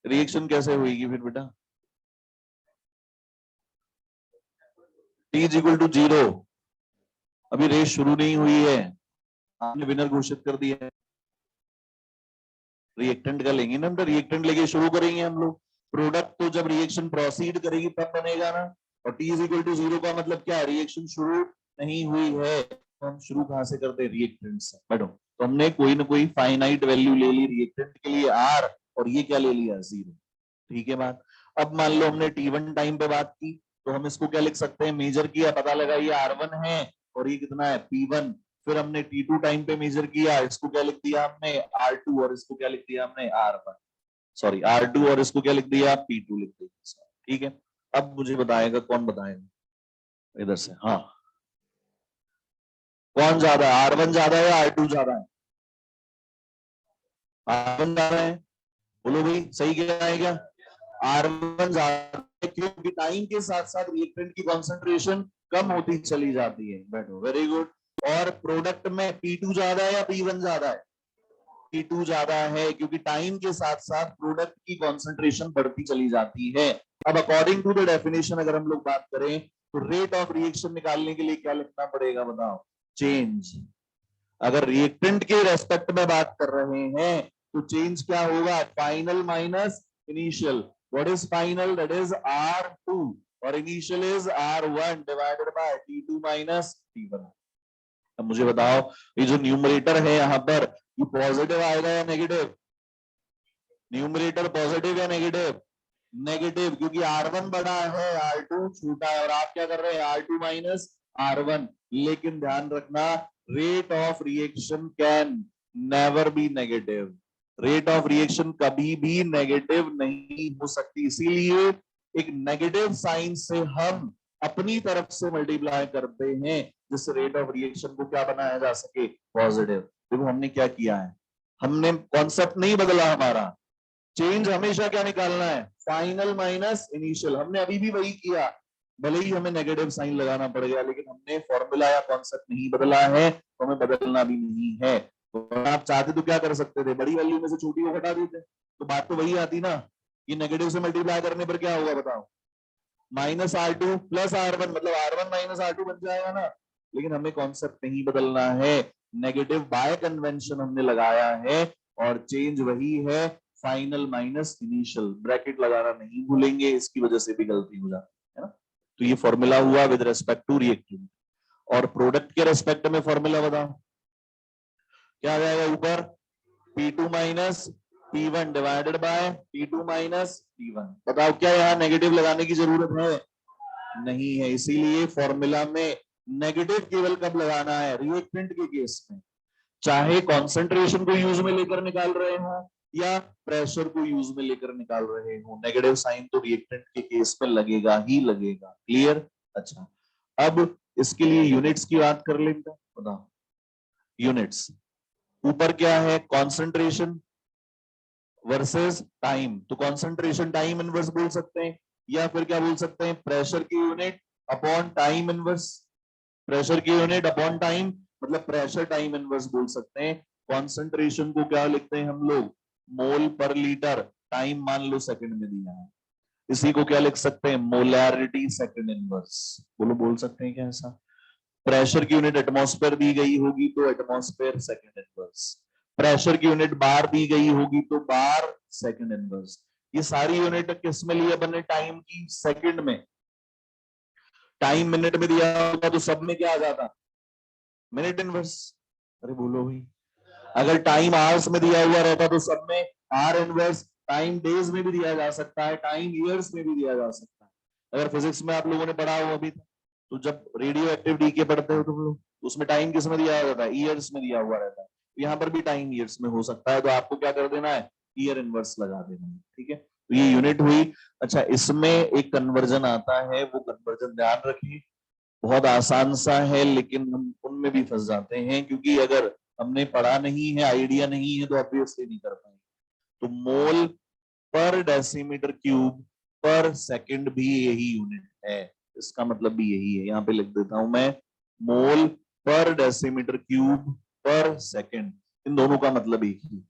A: रिएक्शन कैसे होगी फिर बेटा? T इज इक्वल टू 0, अभी रेस शुरू नहीं हुई है, आपने विनर घोषित कर दिया है। रिएक्टेंट का लेंगे ना हम, तो रिएक्टेंट लेके शुरू करेंगे हम लोग। प्रोडक्ट तो जब रिएक्शन प्रोसीड करेगी तब बनेगा ना। और T इज इक्वल टू 0 का मतलब क्या है? रिएक्शन शुरू नहीं हुई है, तो हम शुरू कहां से करते हैं? रिएक्टेंट से। बैठो, तो हमने कोई ना कोई फाइनाइट वैल्यू ले ली रिएक्टेंट के लिए R, और ये क्या ले लिया? 0। ठीक है बात? अब मान लो हमने T1 टाइम पे बात की, तो हम इसको क्या लिख सकते हैं? मेजर किया, पता लगा ये R1 है, और ये कितना है? P1। फिर हमने T2 टाइम पे मेजर किया, इसको क्या लिख दिया हमने? R2, और इसको क्या लिख दिया हमने? R1, सॉरी R2, और इसको क्या लिख दिया? P2 लिख दिया। ठीक है, अब मुझे बताएगा, कौन बताएगा इधर से? हाँ, कौन ज्यादा है? R1 ज्यादा है या R2 ज्यादा है? R1 ज्यादा है। बोलो भाई सही क्या आएगा? R1 ज्यादा है, क्योंकि टाइम के साथ साथ रिएक्टेंट की कॉन्सेंट्रेशन कम होती चली जाती है। बैठो, वेरी गुड। और प्रोडक्ट में P2 ज्यादा है या P1 ज्यादा है? P2 ज्यादा है, क्योंकि टाइम के साथ साथ प्रोडक्ट की कॉन्सेंट्रेशन बढ़ती चली जाती है। अब अकॉर्डिंग टू द डेफिनेशन अगर हम लोग बात करें तो रेट ऑफ रिएक्शन निकालने के लिए क्या लिखना पड़ेगा बताओ? चेंज। अगर रिएक्टेंट के रेस्पेक्ट में बात कर रहे हैं तो चेंज क्या होगा? Final minus initial. What is final? That is R2 और initial is R1 divided by T2 minus T1। अब मुझे बताओ, ये जो न्यूमरेटर है यहाँ पर, ये पॉजिटिव आएगा या नेगेटिव? न्यूमरेटर पॉजिटिव या नेगेटिव? नेगेटिव, क्योंकि R1 बड़ा है, R2 छोटा है, और आप क्या कर रहे हैं? R2 minus R1। लेकिन ध्यान रखना, rate of reaction can never be negative. Rate of reaction कभी भी नेगेटिव नहीं हो सकती, इसीलिए एक नेगेटिव साइन से हम अपनी तरफ से मल्टीप्लाई करते हैं, जिससे रेट ऑफ रिएक्शन को क्या बनाया जा सके? पॉजिटिव। देखो हमने क्या किया है, हमने कॉन्सेप्ट नहीं बदला हमारा। चेंज हमेशा क्या निकालना है? Final minus initial. हमने अभी भी वही किया, भले ही हमें नेगेटिव साइन लगाना पड़ गया, लेकिन हमने फॉर्मूला या कॉन्सेप्ट नहीं बदला है, तो हमें बदलना भी नहीं है। तो आप चाहते तो क्या कर सकते थे? बड़ी वैल्यू में से छोटी को हटा देते, तो बात तो वही आती ना। ये नेगेटिव से मल्टीप्लाई करने पर क्या होगा बताओ? -R2 प्लस R1, मतलब R1 माइनस R2 बन जाएगा ना। लेकिन हमें कॉन्सेप्ट नहीं बदलना है, नेगेटिव बाय कन्वेंशन हमने लगाया है, और चेंज वही है, फाइनल माइनस इनिशियल। ब्रैकेट लगाना नहीं भूलेंगे, इसकी वजह से भी गलती हो जाती है ना। तो ये फॉर्मूला हुआ विद रेस्पेक्ट टू रिएक्टेंट। और प्रोडक्ट के रेस्पेक्ट में फॉर्मूला बताओ क्या आ जाएगा? ऊपर P2 minus P1 divided by P2 minus P1। बताओ क्या यहाँ नेगेटिव लगाने की जरूरत है? नहीं है, इसीलिए फॉर्मूला में नेगेटिव केवल कब लगाना है? रिएक्टेंट के केस में, चाहे कॉन्सेंट्रेशन को यूज में लेकर निकाल रहे हो या प्रेशर को यूज में लेकर निकाल रहे हो, नेगेटिव साइन तो रिएक्टेंट के केस में लगेगा ही लगेगा। क्लियर? अच्छा, अब इसके लिए यूनिट्स की बात कर लेते हैं। बताओ यूनिट्स। ऊपर क्या है? कॉन्सेंट्रेशन वर्सेस टाइम, तो कॉन्सेंट्रेशन टाइम इनवर्स बोल सकते हैं, या फिर क्या बोल सकते हैं? प्रेशर की unit upon time inverse. Pressure की यूनिट अपॉन टाइम, मतलब प्रेशर टाइम इनवर्स बोल सकते हैं। कॉन्सेंट्रेशन को क्या लिखते हैं हम लोग? मोल पर लीटर। टाइम मान लो सेकंड में दिया है, इसी को क्या लिख सकते हैं? Molarity second inverse. बोलो, बोल सकते हैं क्या ऐसा? प्रेशर की यूनिट एटमॉस्फेयर दी गई होगी तो एटमॉस्फेयर सेकंड इनवर्स, प्रेशर की यूनिट बार दी गई होगी तो बार सेकंड इनवर्स। ये सारी यूनिट किस में लिए बने? टाइम की, सेकंड में। टाइम मिनट में दिया होगा तो सब में क्या आ जाता? Minute inverse. अरे बोलो भाई, अगर टाइम आवर्स में दिया हुआ रहता तो सब में आर इनवर्स। टाइम डेज में भी दिया जा सकता है, टाइम ईयर्स में भी दिया जा सकता है। अगर फिजिक्स में आप लोगों ने पढ़ा हो अभी, तो जब रेडियो एक्टिव डीके पढ़ते हो तुम लोग, उसमें टाइम किस में दिया रहता है? ईयर्स में दिया हुआ रहता है। यहाँ पर भी टाइम ईयर्स में हो सकता है, तो आपको क्या कर देना है? ईयर इनवर्स लगा देना है। ठीक है, तो ये यूनिट हुई। अच्छा, इसमें एक कन्वर्जन आता है, वो कन्वर्जन ध्यान रखिए, बहुत आसान सा है, लेकिन हम उनमें भी फंस जाते हैं, क्योंकि अगर हमने पढ़ा नहीं है, आइडिया नहीं है, तो ऑब्वियसली नहीं कर पाएंगे। तो मोल पर डेसीमीटर क्यूब पर सेकंड भी यही यूनिट है, इसका मतलब भी यही है। यहाँ पे लिख देता हूं मैं, मोल पर डेसीमीटर क्यूब पर सेकंड, इन दोनों का मतलब एक ही।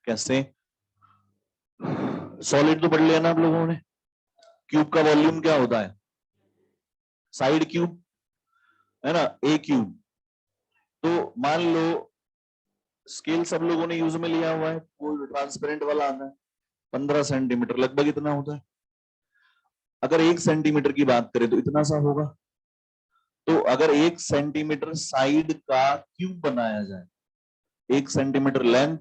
A: कैसे? सॉलिड तो पढ़ लिया ना आप लोगों ने, क्यूब का वॉल्यूम क्या होता है? साइड क्यूब है ना, ए क्यूब। तो मान लो स्केल सब लोगों ने यूज में लिया हुआ है, वो ट्रांसपेरेंट वाला आता है, 15 सेंटीमीटर लगभग इतना होता है। अगर 1 सेंटीमीटर की बात करें तो इतना सा होगा। तो अगर 1 सेंटीमीटर साइड का क्यूब बनाया जाए, 1 सेंटीमीटर लेंथ,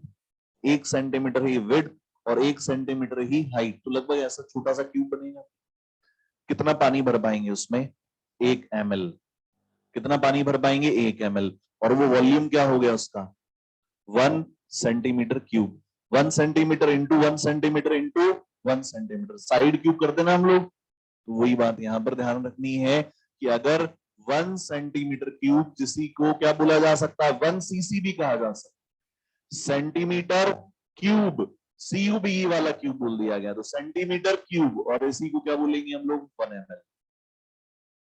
A: 1 सेंटीमीटर ही विड्थ और 1 सेंटीमीटर ही हाइट, तो लगभग ऐसा छोटा सा क्यूब बनेगा। कितना पानी भर पाएंगे उसमें? 1 ml। कितना पानी भर पाएंगे? 1 ml। और वो वॉल्यूम क्या हो गया उसका? 1 centimetre cube. 1 centimetre into 1 centimetre into 1 centimetre, side cube करते ना हम लोग। तो वही बात यहां पर ध्यान रखनी है कि अगर 1 सेंटीमीटर क्यूब, जिसी को क्या बोला जा सकता है? 1 cc भी कहा जा सकता है। सेंटीमीटर क्यूब CUBE वाला क्यूब बोल दिया गया, तो सेंटीमीटर क्यूब, और इसी को क्या बोलेंगे हम लोग, 1 ml।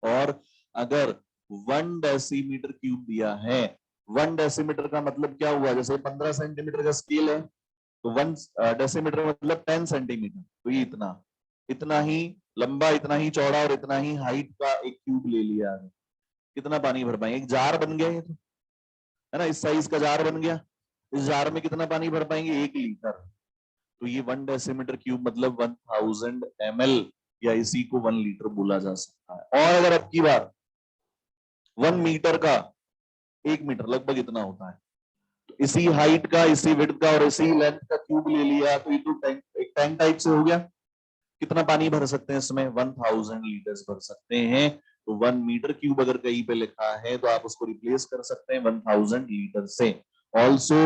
A: और अगर 1 डेसीमीटर क्यूब दिया है, 1 डेसीमीटर का मतलब क्या हुआ, जैसे 15 सेंटीमीटर का स्केल है, तो 1 डेसीमीटर मतलब 10 सेंटीमीटर, तो ये इतना इतना ही लंबा, इतना ही चौड़ा और इतना ही हाइट का एक क्यूब ले लिया है। कितना पानी भर पाएंगे, एक जार बन गया ये तो, है ना, इस साइज का जार बन गया। इस जार में कितना पानी भर पाएंगे, 1 लीटर। तो ये 1 डेसीमीटर क्यूब मतलब 1000 ml, या इसी को 1 लीटर बोला जा सकता है। और अगर अब की बार 1 मीटर का, 1 मीटर लगभग इतना होता है, तो इसी हाइट का, इसी विड्थ का और इसी लेंथ का क्यूब ले लिया, तो ये तो टैंक, एक टैंक टाइप से हो गया। कितना पानी भर सकते हैं इसमें, 1000 लीटर्स भर सकते हैं। तो 1 मीटर क्यूब अगर कहीं पे लिखा है तो आप उसको रिप्लेस कर सकते हैं 1000 लीटर से। Also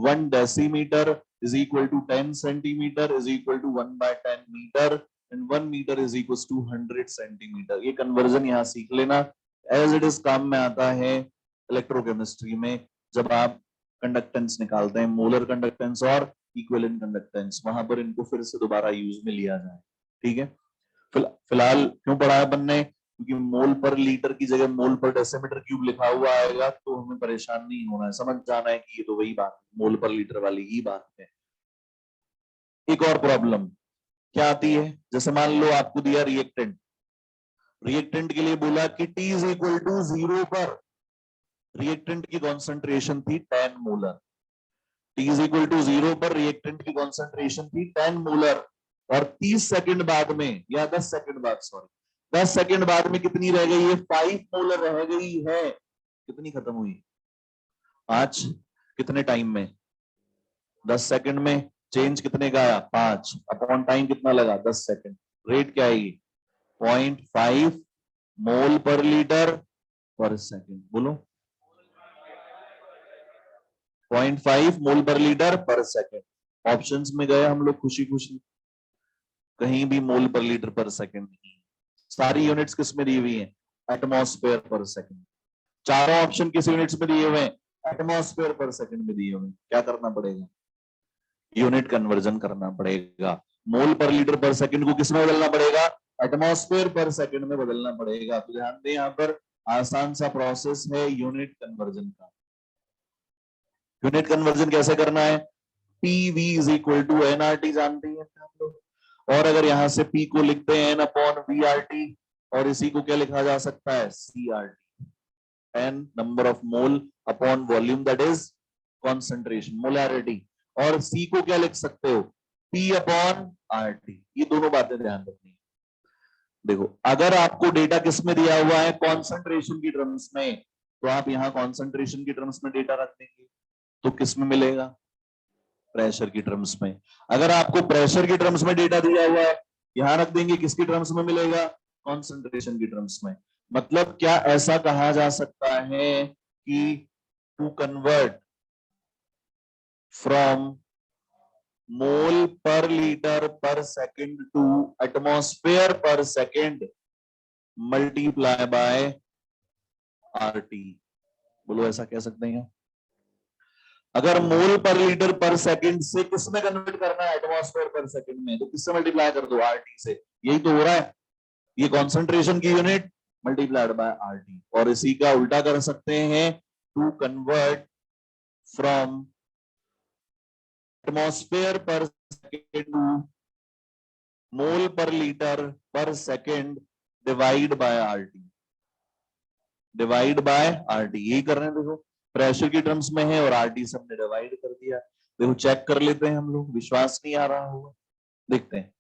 A: 1 decimetre is equal to 10 centimetre is equal to 1/10 metre, and 1 metre is equals to 100 centimetre. ये कन्वर्जन यहाँ सीख लेना, एज इट इज काम में आता है इलेक्ट्रोकेमिस्ट्री में, जब आप कंडक्टेंस निकालते हैं, मोलर कंडक्टेंस और इक्विवेलेंट कंडक्टेंस, वहां पर इनको फिर से दोबारा यूज में लिया जाए। ठीक है, फिलहाल क्यों पढ़ाया अपन ने, क्योंकि मोल पर लीटर की जगह मोल पर डेसीमीटर क्यूब लिखा हुआ आएगा तो हमें परेशान नहीं होना है, समझ जाना है कि ये तो वही बात है, मोल पर लीटर वाली ही बात है। एक और प्रॉब्लम क्या आती है, जैसे मान लो आपको दिया रिएक्टेंट, रिएक्टेंट के लिए बोला कि T इज इक्वल टू 0 पर रिएक्टेंट की कॉन्सेंट्रेशन थी 10 molar. T is equal to 0 पर रिएक्टेंट की कॉन्सेंट्रेशन थी 10 मोलर, और 30 सेकंड बाद में, या 10 सेकंड बाद, सॉरी 10 सेकंड बाद में कितनी रह गई है, 5 मोलर रह गई है। कितनी खत्म हुई, 5। कितने टाइम में, 10 सेकंड में। चेंज कितने का आया, 5, अपॉन टाइम कितना लगा, 10 सेकंड। रेट क्या आएगी, 0.5 मोल पर लीटर पर सेकंड। बोलो, 0.5 मोल पर लीटर पर सेकंड। ऑप्शंस में गए हम लोग खुशी खुशी, कहीं भी मोल पर लीटर पर सेकंड नहीं। सारी यूनिट्स किस में दी हुई है, एटमॉस्फेयर पर सेकंड। चारों ऑप्शन किस यूनिट्स में दिए हुए हैं, एटमॉस्फेयर पर सेकंड में दिए हुए हैं। क्या करना पड़ेगा, यूनिट कन्वर्जन करना पड़ेगा। मोल पर लीटर पर सेकंड को किस में बदलना पड़ेगा, एटमॉस्फेयर पर सेकंड में बदलना पड़ेगा। तो ध्यान दें, यहाँ पर आसान सा प्रोसेस है यूनिट कन्वर्जन का। यूनिट कन्वर्जन कैसे करना है, PV is equal to NRT, जानते हैं आप लोग। और अगर यहां से P को लिखते हैं N/VRT, और इसी को क्या लिखा जा सकता है, CRT, N number of mole upon volume, that is concentration, molarity. और C को क्या लिख सकते हो, P/RT। ये दोनों बातें ध्यान रखनी है। देखो, अगर आपको डेटा किस में दिया हुआ है, कॉन्सेंट्रेशन की टर्म्स में, तो आप यहाँ कॉन्सेंट्रेशन की टर्म्स में डेटा रख देंगे, तो किस में मिलेगा, प्रेशर की टर्म्स में। अगर आपको प्रेशर की टर्म्स में डेटा दिया हुआ है, यहां रख देंगे, किसकी टर्म्स में मिलेगा, कॉन्सेंट्रेशन की टर्म्स में। मतलब क्या ऐसा कहा जा सकता है कि टू कन्वर्ट फ्रॉम मोल पर लीटर पर सेकंड टू एटमॉस्फेयर पर सेकंड मल्टीप्लाई बाय RT। बोलो, ऐसा कह सकते हैं। अगर मोल पर लीटर पर सेकंड से किस में कन्वर्ट करना है, एटमॉस्फेयर पर सेकंड में, तो किससे मल्टीप्लाई कर दो, RT से। यही तो हो रहा है, ये कॉन्सेंट्रेशन की यूनिट मल्टीप्लाइड बाय RT। और इसी का उल्टा कर सकते हैं, टू कन्वर्ट फ्रॉम एटमॉस्फेयर पर सेकंड टू मोल पर लीटर पर second divide by RT, divide by RT। यही कर रहे हैं, देखो प्रेशर की टर्म्स में है और RT से हमने डिवाइड कर दिया। देखो चेक कर लेते हैं हम लोग, विश्वास नहीं आ रहा होगा, देखते हैं।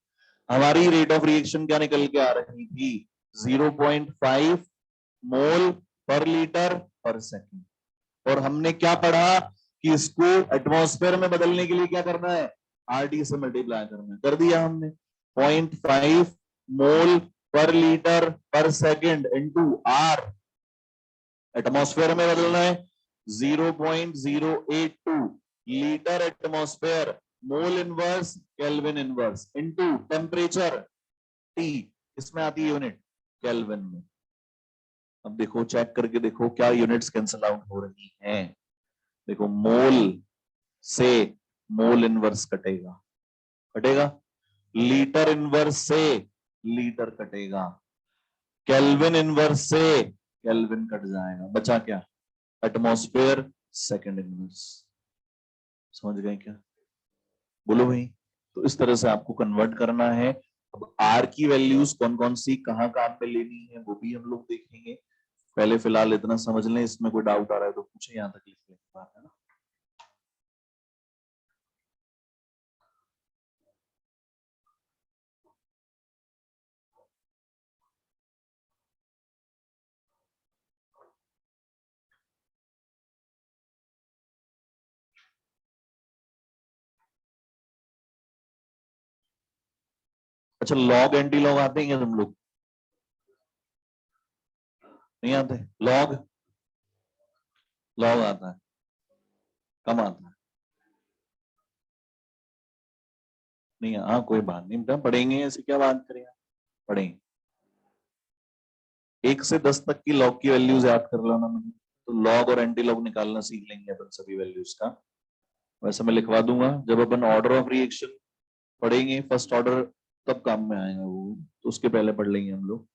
A: हमारी रेट ऑफ रिएक्शन क्या निकल के आ रही थी, 0.5 मोल पर लीटर पर सेकंड। और हमने क्या पढ़ा कि इसको एटमॉस्फेयर में बदलने के लिए क्या करना है, RT से मल्टीप्लाई करना है, कर दिया हमने। 0.5 मोल पर लीटर पर सेकंड इंटू R, एटमॉस्फेयर में बदलना है, 0.082 litre atmosphere mole inverse kelvin inverse into temperature T, इसमें आती है यूनिट केल्विन में। अब देखो चेक करके देखो क्या यूनिट्स कैंसिल आउट हो रही हैं। देखो मोल से मोल इनवर्स कटेगा, कटेगा। लीटर इनवर्स से लीटर कटेगा, केल्विन इनवर्स से केल्विन कट जाएगा, बचा क्या? Atmosphere second inverse. समझ गए क्या? बोलो भाई। तो इस तरह से आपको कन्वर्ट करना है। अब आर की वैल्यूज कौन कौन सी कहाँ कहाँ पे लेनी है वो भी हम लोग देखेंगे। पहले फिलहाल इतना समझ लें, इसमें कोई डाउट आ रहा है तो पूछे, यहाँ तक लिख लें, बात है ना। अच्छा, लॉग एंटी लॉग आते हैं क्या तुम लोग? नहीं आते? लॉग, लॉग आता है, कम आता है। नहीं, हाँ कोई बात नहीं बेटा, पढ़ेंगे, ऐसे क्या बात करें, पढ़ेंगे। 1 से 10 तक की लॉग की वैल्यूज याद कर लो ना, मैंने तो लॉग और एंटी लॉग निकालना सीख लेंगे अपन सभी वैल्यूज का। वैसे मैं लिखवा दूंगा, जब अपन ऑर्डर ऑफ रिएक्शन पढ़ेंगे, फर्स्ट ऑर्डर तब काम में आएगा वो, तो उसके पहले पढ़ लेंगे हम लोग।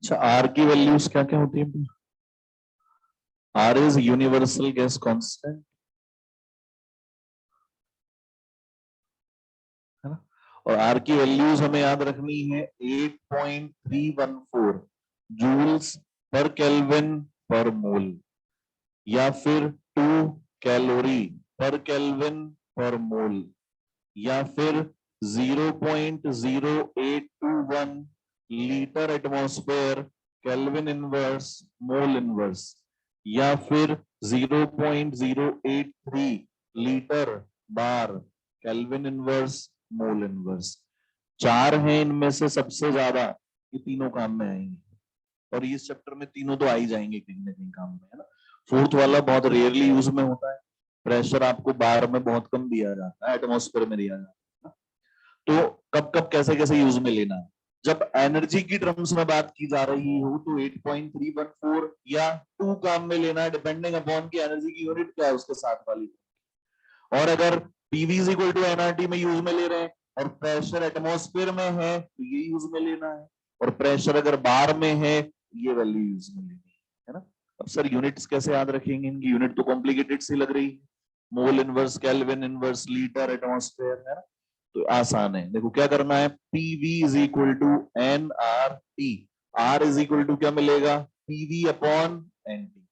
A: अच्छा, आर की वैल्यूज क्या क्या होती है? R is universal gas constant, और आर की वैल्यूज हमें याद रखनी है 8.314 जूल्स पर केल्विन पर मोल, या फिर 2 कैलोरी पर केल्विन पर मोल, या फिर 0.0821 litre atmosphere kelvin inverse mole inverse, या फिर 0.083 लीटर बार केल्विन इनवर्स मोल इनवर्स। चार हैं, इनमें से सबसे ज्यादा ये तीनों काम में आएंगे, और इस चैप्टर में तीनों तो आ ही जाएंगे कहीं ना कहीं काम में, है ना। फोर्थ वाला बहुत रेयरली यूज में होता है, प्रेशर आपको बार में बहुत कम दिया जाता है, एटमॉस्फेयर में दिया जाता है। तो कब कब कैसे कैसे यूज में लेना है, जब एनर्जी की टर्म्स में बात की जा रही हो तो 8.314 या 2 काम में लेना है, डिपेंडिंग अपॉन की एनर्जी की यूनिट क्या है उसके साथ वाली। और अगर PV is equal to NRT में यूज में ले रहे हैं और प्रेशर एटमॉस्फेयर में है तो ये यूज में लेना है, और प्रेशर अगर बार में है ये वैल्यू यूज में लेनी है ना। अब सर यूनिट्स कैसे याद रखेंगे, इनकी यूनिट तो कॉम्प्लिकेटेड सी लग रही है, mole inverse kelvin inverse litre atmosphere, है ना। तो आसान है, देखो क्या करना है, PV is equal to N R T, R is equal to क्या मिलेगा, पीवी अपॉन एन टी।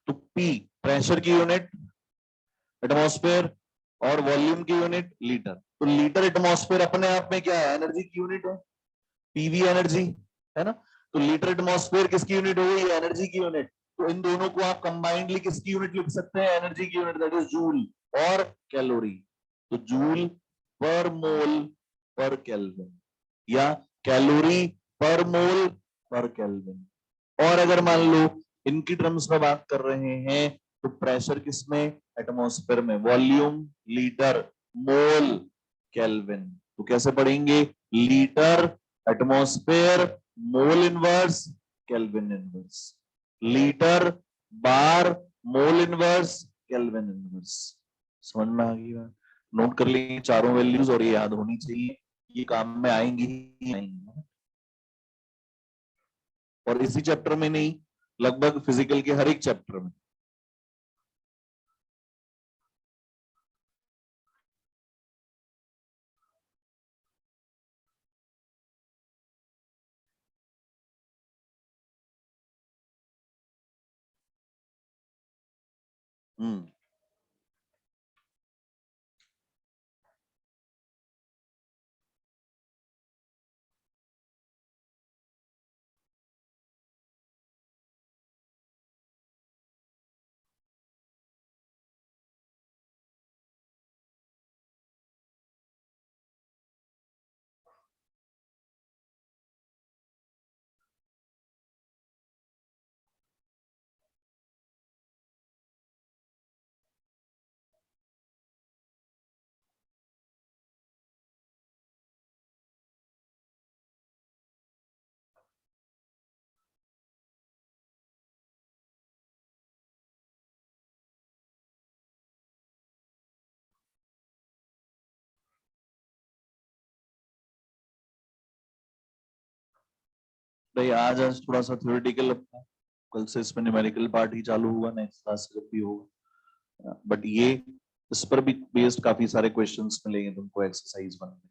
A: तो पी प्रेशर की यूनिट एटमॉस्फेयर और वॉल्यूम की यूनिट लीटर, तो लीटर एटमॉस्फेयर अपने आप में क्या है, एनर्जी की यूनिट है, पीवी एनर्जी, है ना। तो लीटर एटमॉस्फेयर किसकी यूनिट हो गई, एनर्जी की यूनिट। तो इन दोनों को आप कंबाइंडली किसकी यूनिट लिख सकते हैं, एनर्जी की यूनिट, दैट इज जूल और कैलोरी। तो जूल पर मोल पर केल्विन, या कैलोरी पर मोल पर केल्विन। और अगर मान लो इनकी टर्म्स में बात कर रहे हैं तो प्रेशर किसमें, एटमॉस्फेयर में, वॉल्यूम लीटर, मोल केल्विन। तो कैसे पढ़ेंगे, litre atmosphere mole inverse kelvin inverse, litre bar mole inverse kelvin inverse. समझ में आ गई बात, नोट कर लीजिए चारों वैल्यूज और ये याद होनी चाहिए, ये काम में आएंगी ही आएंगी। और इसी चैप्टर में नहीं, लगभग फिजिकल के हर एक चैप्टर में। हम्म, भाई आज आज थोड़ा सा थ्योरेटिकल अपना, कल से इसमें न्यूमेरिकल पार्ट ही चालू हुआ, नेक्स्ट क्लास जब भी होगा, बट ये इस पर भी बेस्ड काफी सारे क्वेश्चंस मिलेंगे तुमको एक्सरसाइज वन में।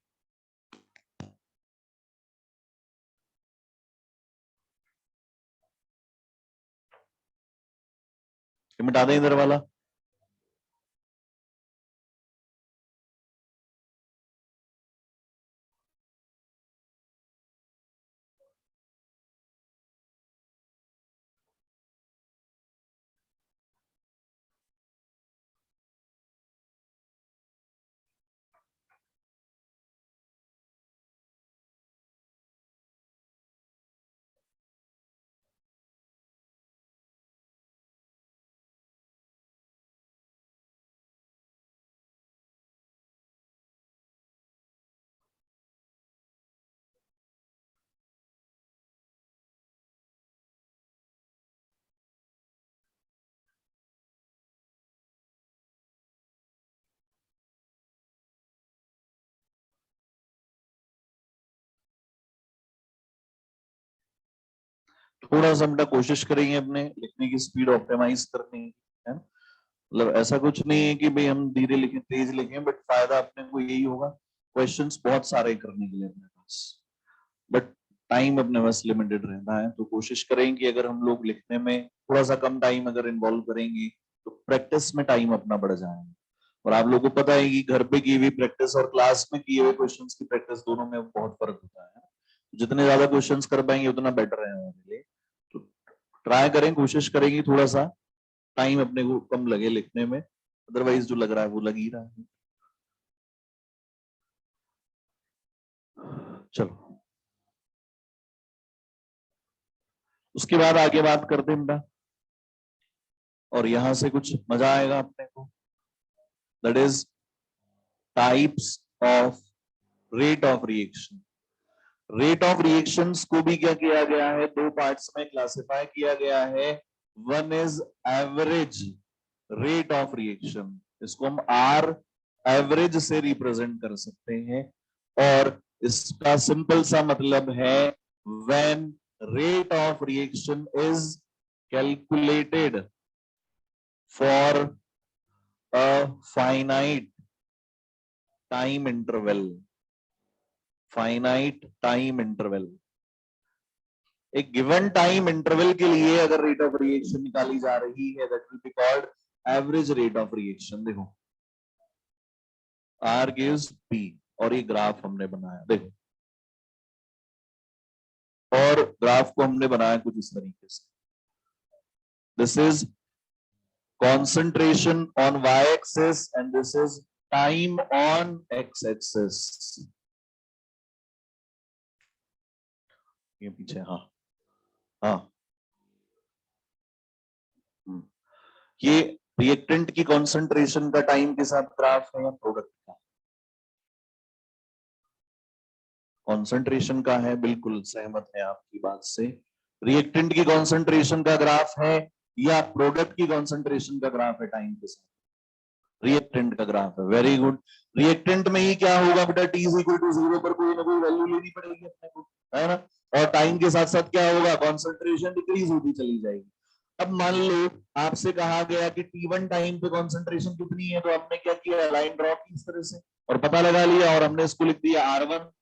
A: मिटा दें इधर वाला। थोड़ा सा बेटा कोशिश करेंगे अपने लिखने की स्पीड ऑप्टिमाइज करने की, है ना। मतलब ऐसा कुछ नहीं है कि भाई हम धीरे लिखें तेज लिखें, बट फायदा अपने को यही होगा क्वेश्चंस बहुत सारे करने के लिए अपने पास, बट टाइम अपने पास लिमिटेड रहता है। तो कोशिश करें कि अगर हम लोग लिखने में थोड़ा सा कम टाइम अगर इन्वॉल्व करेंगे तो प्रैक्टिस में टाइम अपना बढ़ जाएगा। और आप लोगों को पता है कि घर पे की हुई प्रैक्टिस और क्लास में किए हुए क्वेश्चंस की प्रैक्टिस दोनों में बहुत फर्क होता है। जितने ज्यादा क्वेश्चंस कर पाएंगे उतना बेटर है हमारे लिए। तो ट्राई करें, कोशिश करेंगे थोड़ा सा टाइम अपने को कम लगे लिखने में, अदरवाइज जो लग रहा है वो लग ही रहा है। चलो उसके बाद आगे बात करते हैं बेटा, और यहां से कुछ मजा आएगा अपने को। That is types of rate of reaction. Rate of reactions को भी क्या किया गया है, दो पार्ट्स में क्लासिफाई किया गया है। One is average rate of reaction, इसको हम आर एवरेज से रिप्रेजेंट कर सकते हैं, और इसका सिंपल सा मतलब है when rate of reaction is calculated for a finite time interval. Finite time interval, एक गिवन टाइम इंटरवल के लिए अगर रेट ऑफ रिएक्शन निकाली जा रही है, that will be called average rate of reaction. देखो आर गिव्स पी, और ये ग्राफ हमने बनाया, देखो, और ग्राफ को हमने बनाया कुछ इस तरीके से। This is concentration on y axis and this is time on x axis। ये पीछे, हाँ हाँ, ये रिएक्टेंट की कॉन्सेंट्रेशन का टाइम के साथ ग्राफ है या प्रोडक्ट का? कॉन्सेंट्रेशन का है, बिल्कुल सहमत है आपकी बात से। रिएक्टेंट की कॉन्सेंट्रेशन का ग्राफ है या प्रोडक्ट की कॉन्सेंट्रेशन का ग्राफ है टाइम के साथ? रिएक्टेंट का ग्राफ है, वेरी गुड। रिएक्टेंट में ही क्या होगा बेटा, टी इज इक्वल टू 0 पर कोई ना कोई वैल्यू लेनी पड़ेगी अपने को, है ना। और टाइम के साथ साथ क्या होगा, कॉन्सेंट्रेशन डिक्रीज होती चली जाएगी। अब मान लो आपसे कहा गया कि T1 टाइम पे कॉन्सेंट्रेशन कितनी है, तो हमने क्या किया, लाइन ड्रॉ की इस तरह से और पता लगा लिया, और हमने इसको लिख दिया R1।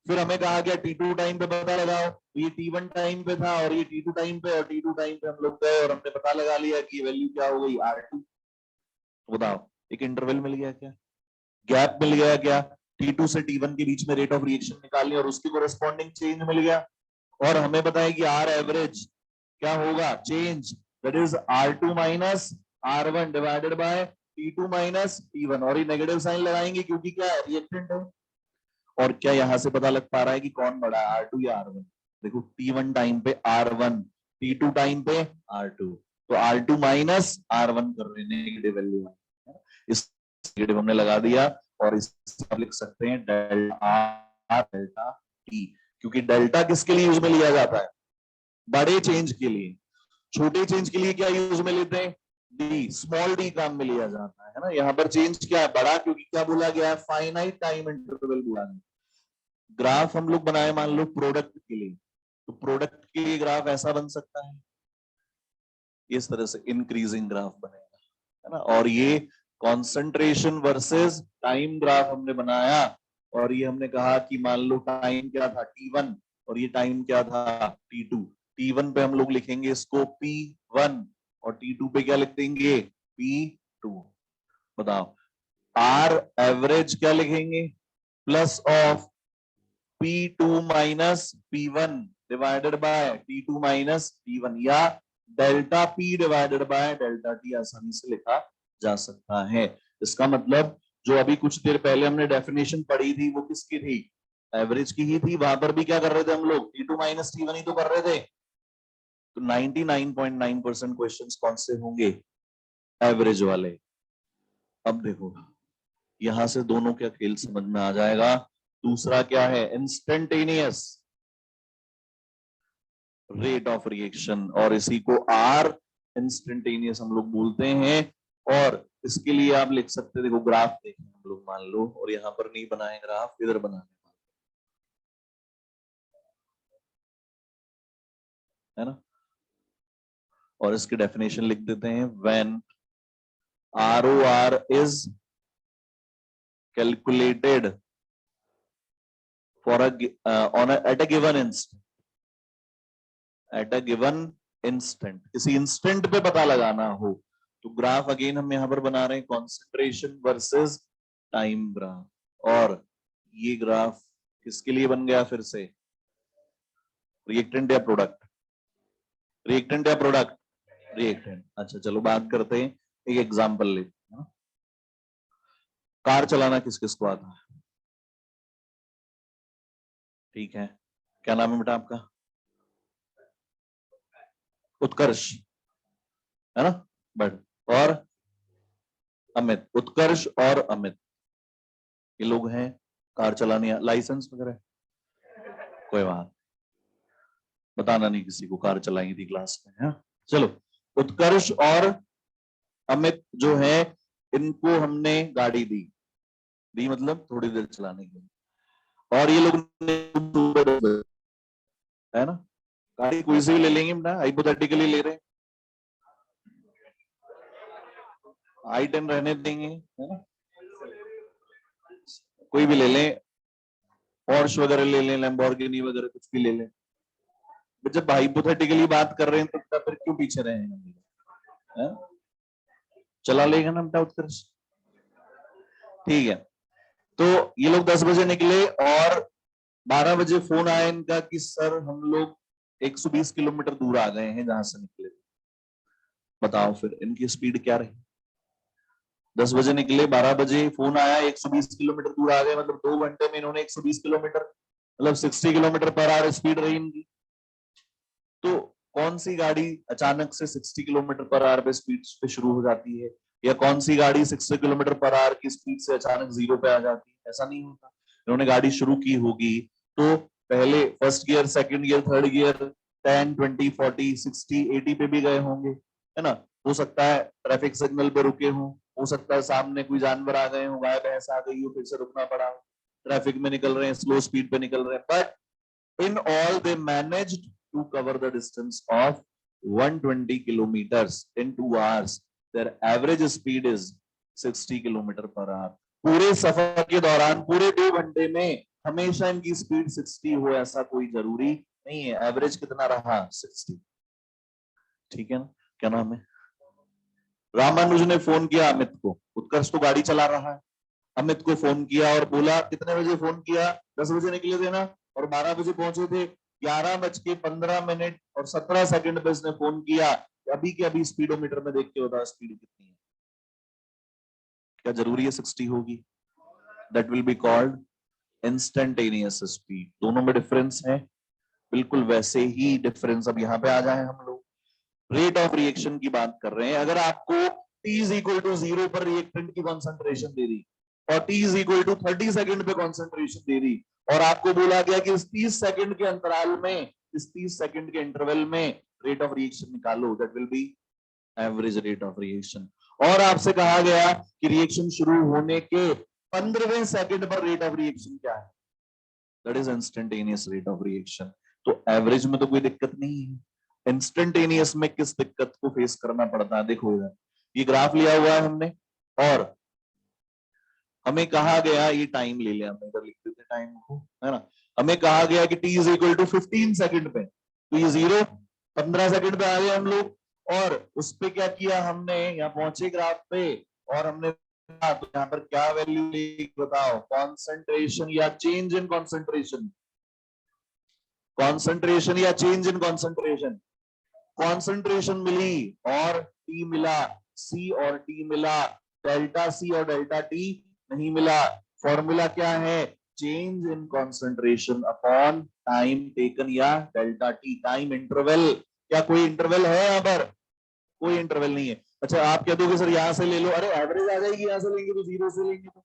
A: फिर हमें कहा गया T2 टाइम पे पता लगाओ, ये T1 टाइम पे था और ये T2 टाइम पे, और T2 टाइम पे हम लोग गए और हमने पता लगा लिया कि वैल्यू क्या हो गई, R2। बताओ एक इंटरवल मिल गया क्या, गैप मिल गया क्या, T2 से T1 के बीच में रेट ऑफ रिएक्शन निकालनी और उसके कोरेस्पॉन्डिंग चेंज मिल गया। और हमें पता है कि R एवरेज क्या होगा, change, that is R2 minus R1 divided by T2 minus T1, और ये नेगेटिव साइन लगाएंगे क्योंकि क्या रिएक्टेंट है। और क्या यहां से पता लग पा रहा है कि कौन बड़ा है, R2 या R1? देखो T1 टाइम पे R1, T2 टाइम पे R2, तो R2 माइनस R1 कर रहे हैं, नेगेटिव वैल्यू है, इस नेगेटिव हमने लगा दिया, और इसे आप लिख सकते हैं डेल्टा आर डेल्टा टी, क्योंकि डेल्टा किसके लिए यूज में लिया जाता है, बड़े चेंज के लिए। छोटे चेंज के लिए क्या यूज में लेते हैं, डी, स्मॉल डी काम में लिया जाता है ना। यहाँ पर चेंज क्या है, बड़ा, क्योंकि क्या बोला गया है, फाइनाइट टाइम इंटरवल बोला गया। ग्राफ हम लोग बनाए मान लो प्रोडक्ट के लिए, तो प्रोडक्ट के लिए ग्राफ ऐसा बन सकता है, इस तरह से इंक्रीजिंग ग्राफ बनेगा, है ना। और ये कॉन्सेंट्रेशन वर्सेस टाइम ग्राफ हमने बनाया, और ये हमने कहा कि मान लो टाइम क्या था T1 और ये टाइम क्या था T2। T1 पे हम लोग लिखेंगे इसको P1 और T2 पे क्या लिख देंगे, P2। बताओ R एवरेज क्या लिखेंगे, plus of P2 minus P1 divided by T2 minus T1, या delta P divided by delta T आसानी से लिखा जा सकता है। इसका मतलब जो अभी कुछ देर पहले हमने डेफिनेशन पढ़ी थी वो किसकी थी, एवरेज की ही थी। वहां पर भी क्या कर रहे थे हम लोग, T2 माइनस T1 ही तो कर रहे थे। तो 99.9% क्वेश्चंस कौन से होंगे, एवरेज वाले। अब देखो यहां से दोनों का खेल समझ में आ जाएगा। दूसरा क्या है, इंस्टेंटेनियस रेट ऑफ रिएक्शन, और इसी को आर इंस्टेंटेनियस हम लोग बोलते हैं। और इसके लिए आप लिख सकते, देखो ग्राफ देखें हम लोग मान लो, और यहां पर नहीं बनाए ग्राफ, इधर बनाने, है ना। और इसकी डेफिनेशन लिख देते हैं, when ROR is calculated for at a given instant, at a given instant, किसी इंस्टेंट पे पता लगाना हो तो ग्राफ अगेन हम यहां पर बना रहे हैं कॉन्सेंट्रेशन वर्सेस टाइम ग्राफ, और ये ग्राफ किसके लिए बन गया फिर से, रिएक्टेंट या प्रोडक्ट, रिएक्टेंट या प्रोडक्ट, रिएक्टेंट। अच्छा चलो बात करते हैं, एक एग्जांपल लेते हैं। कार चलाना किस किस को आता है? ठीक है, क्या नाम है बेटा आपका? उत्कर्ष, है ना? बट और अमित, उत्कर्ष और अमित, ये लोग हैं कार चलाने, लाइसेंस वगैरह कोई बात बताना नहीं किसी को, कार चलाई थी क्लास में, है? चलो, उत्कर्ष और अमित जो है इनको हमने गाड़ी दी, दी मतलब थोड़ी देर चलाने के लिए, और ये लोग है ना, गाड़ी कोई से भी ले लेंगे ना, हाइपोथेटिकली ले रहे हैं, i10 रहने देंगे, है ना, कोई भी ले लें, पोर्श वगैरह ले लें, लैम्बोर्गिनी वगैरह कुछ भी ले लें। जब हाइपोथेटिकली बात कर रहे हैं तो फिर क्यों पीछे रहे हैं? चला लेगा ना बेटा उत्कर्ष, ठीक है। तो ये लोग 10 बजे निकले और 12 बजे फोन आया इनका कि सर हम लोग 120 किलोमीटर दूर आ गए हैं जहां से निकले। बताओ फिर इनकी स्पीड क्या रही? 10 बजे निकले, 12 बजे फोन आया, 120 किलोमीटर दूर आ गए, मतलब 2 घंटे में इन्होंने 120 किलोमीटर, मतलब 60 किलोमीटर पर आवर स्पीड रही इनकी। तो कौन सी गाड़ी अचानक से 60 किलोमीटर पर आवर पे स्पीड पे शुरू हो जाती है, या कौन सी गाड़ी 60 किलोमीटर पर आवर की स्पीड से अचानक जीरो पे आ जाती है? ऐसा नहीं होता। इन्होंने गाड़ी शुरू की होगी तो पहले first gear, second gear, third gear 10, 20, 40, 60, 80 पे भी गए होंगे, है ना। हो सकता है ट्रैफिक सिग्नल पे रुके हो सकता है सामने कोई जानवर आ गए हो, गाय भैंस आ गई हो, फिर से रुकना पड़ा, ट्रैफिक में निकल रहे हैं, स्लो स्पीड पे निकल रहे हैं, but in all they managed to cover the distance of 120 kilometers in 2 hours. Their average speed is 60 kilometre per hour. पूरे सफर के दौरान पूरे 2 घंटे में हमेशा इनकी स्पीड 60 हो ऐसा कोई जरूरी नहीं है। एवरेज कितना रहा? 60। ठीक है ना? क्या नाम है? रामानुज ने फोन किया अमित को, उत्कर्ष तो गाड़ी चला रहा है, अमित को फोन किया और बोला, कितने बजे फोन किया? 10 बजे निकले थे ना, और 12 बजे पहुंचे थे। 11:15 और 17 सेकंड पे इसने फोन किया, अभी के अभी स्पीडोमीटर में देख के होता स्पीड कितनी है। क्या जरूरी है 60 होगी? That will be called instantaneous speed. दोनों में डिफरेंस है, बिल्कुल वैसे ही डिफरेंस अब यहाँ पे आ जाए। हम लोग रेट ऑफ रिएक्शन की बात कर रहे हैं। अगर आपको T इज इक्वल टू 0 पर रिएक्टेंट की कॉन्सेंट्रेशन दे दी और T is equal to 30 second पे कॉन्सेंट्रेशन दे दी, और आपको बोला गया कि इस 30 सेकंड के अंतराल में, इस 30 सेकंड के इंटरवल में रेट ऑफ रिएक्शन निकालो, that will be average rate of reaction. और आपसे कहा गया कि रिएक्शन शुरू होने के 15वें सेकंड पर रेट ऑफ रिएक्शन क्या है? That is instantaneous rate of reaction. तो एवरेज में तो कोई दिक्कत नहीं है, इंस्टेंटेनियस में किस दिक्कत को फेस करना पड़ता है? देखो ये ग्राफ लिया हुआ है हमने, और हमें कहा गया, ये टाइम ले लिया हमने, इधर लिख देते टाइम को, है ना। हमें कहा गया कि T is equal to 15 second पे, तो ये 0 15 सेकंड पे आ गए हम लोग, और उस पे क्या किया हमने, यहाँ पहुंचे ग्राफ पे, और हमने तो यहाँ पर क्या वैल्यू बताओ? कॉन्सेंट्रेशन या चेंज इन कॉन्सेंट्रेशन? कॉन्सेंट्रेशन या चेंज इन कॉन्सेंट्रेशन? कॉन्सेंट्रेशन मिली और टी मिला, सी और टी मिला, डेल्टा सी और डेल्टा टी नहीं मिला। फॉर्मूला क्या है? Change in concentration upon time taken, या डेल्टा टी, टाइम इंटरवल। क्या कोई इंटरवल है यहाँ पर? कोई इंटरवल नहीं है। अच्छा आप कह दोगे सर यहां से ले लो, अरे एवरेज आ जाएगी, यहां से लेंगे तो 0 से लेंगे, तो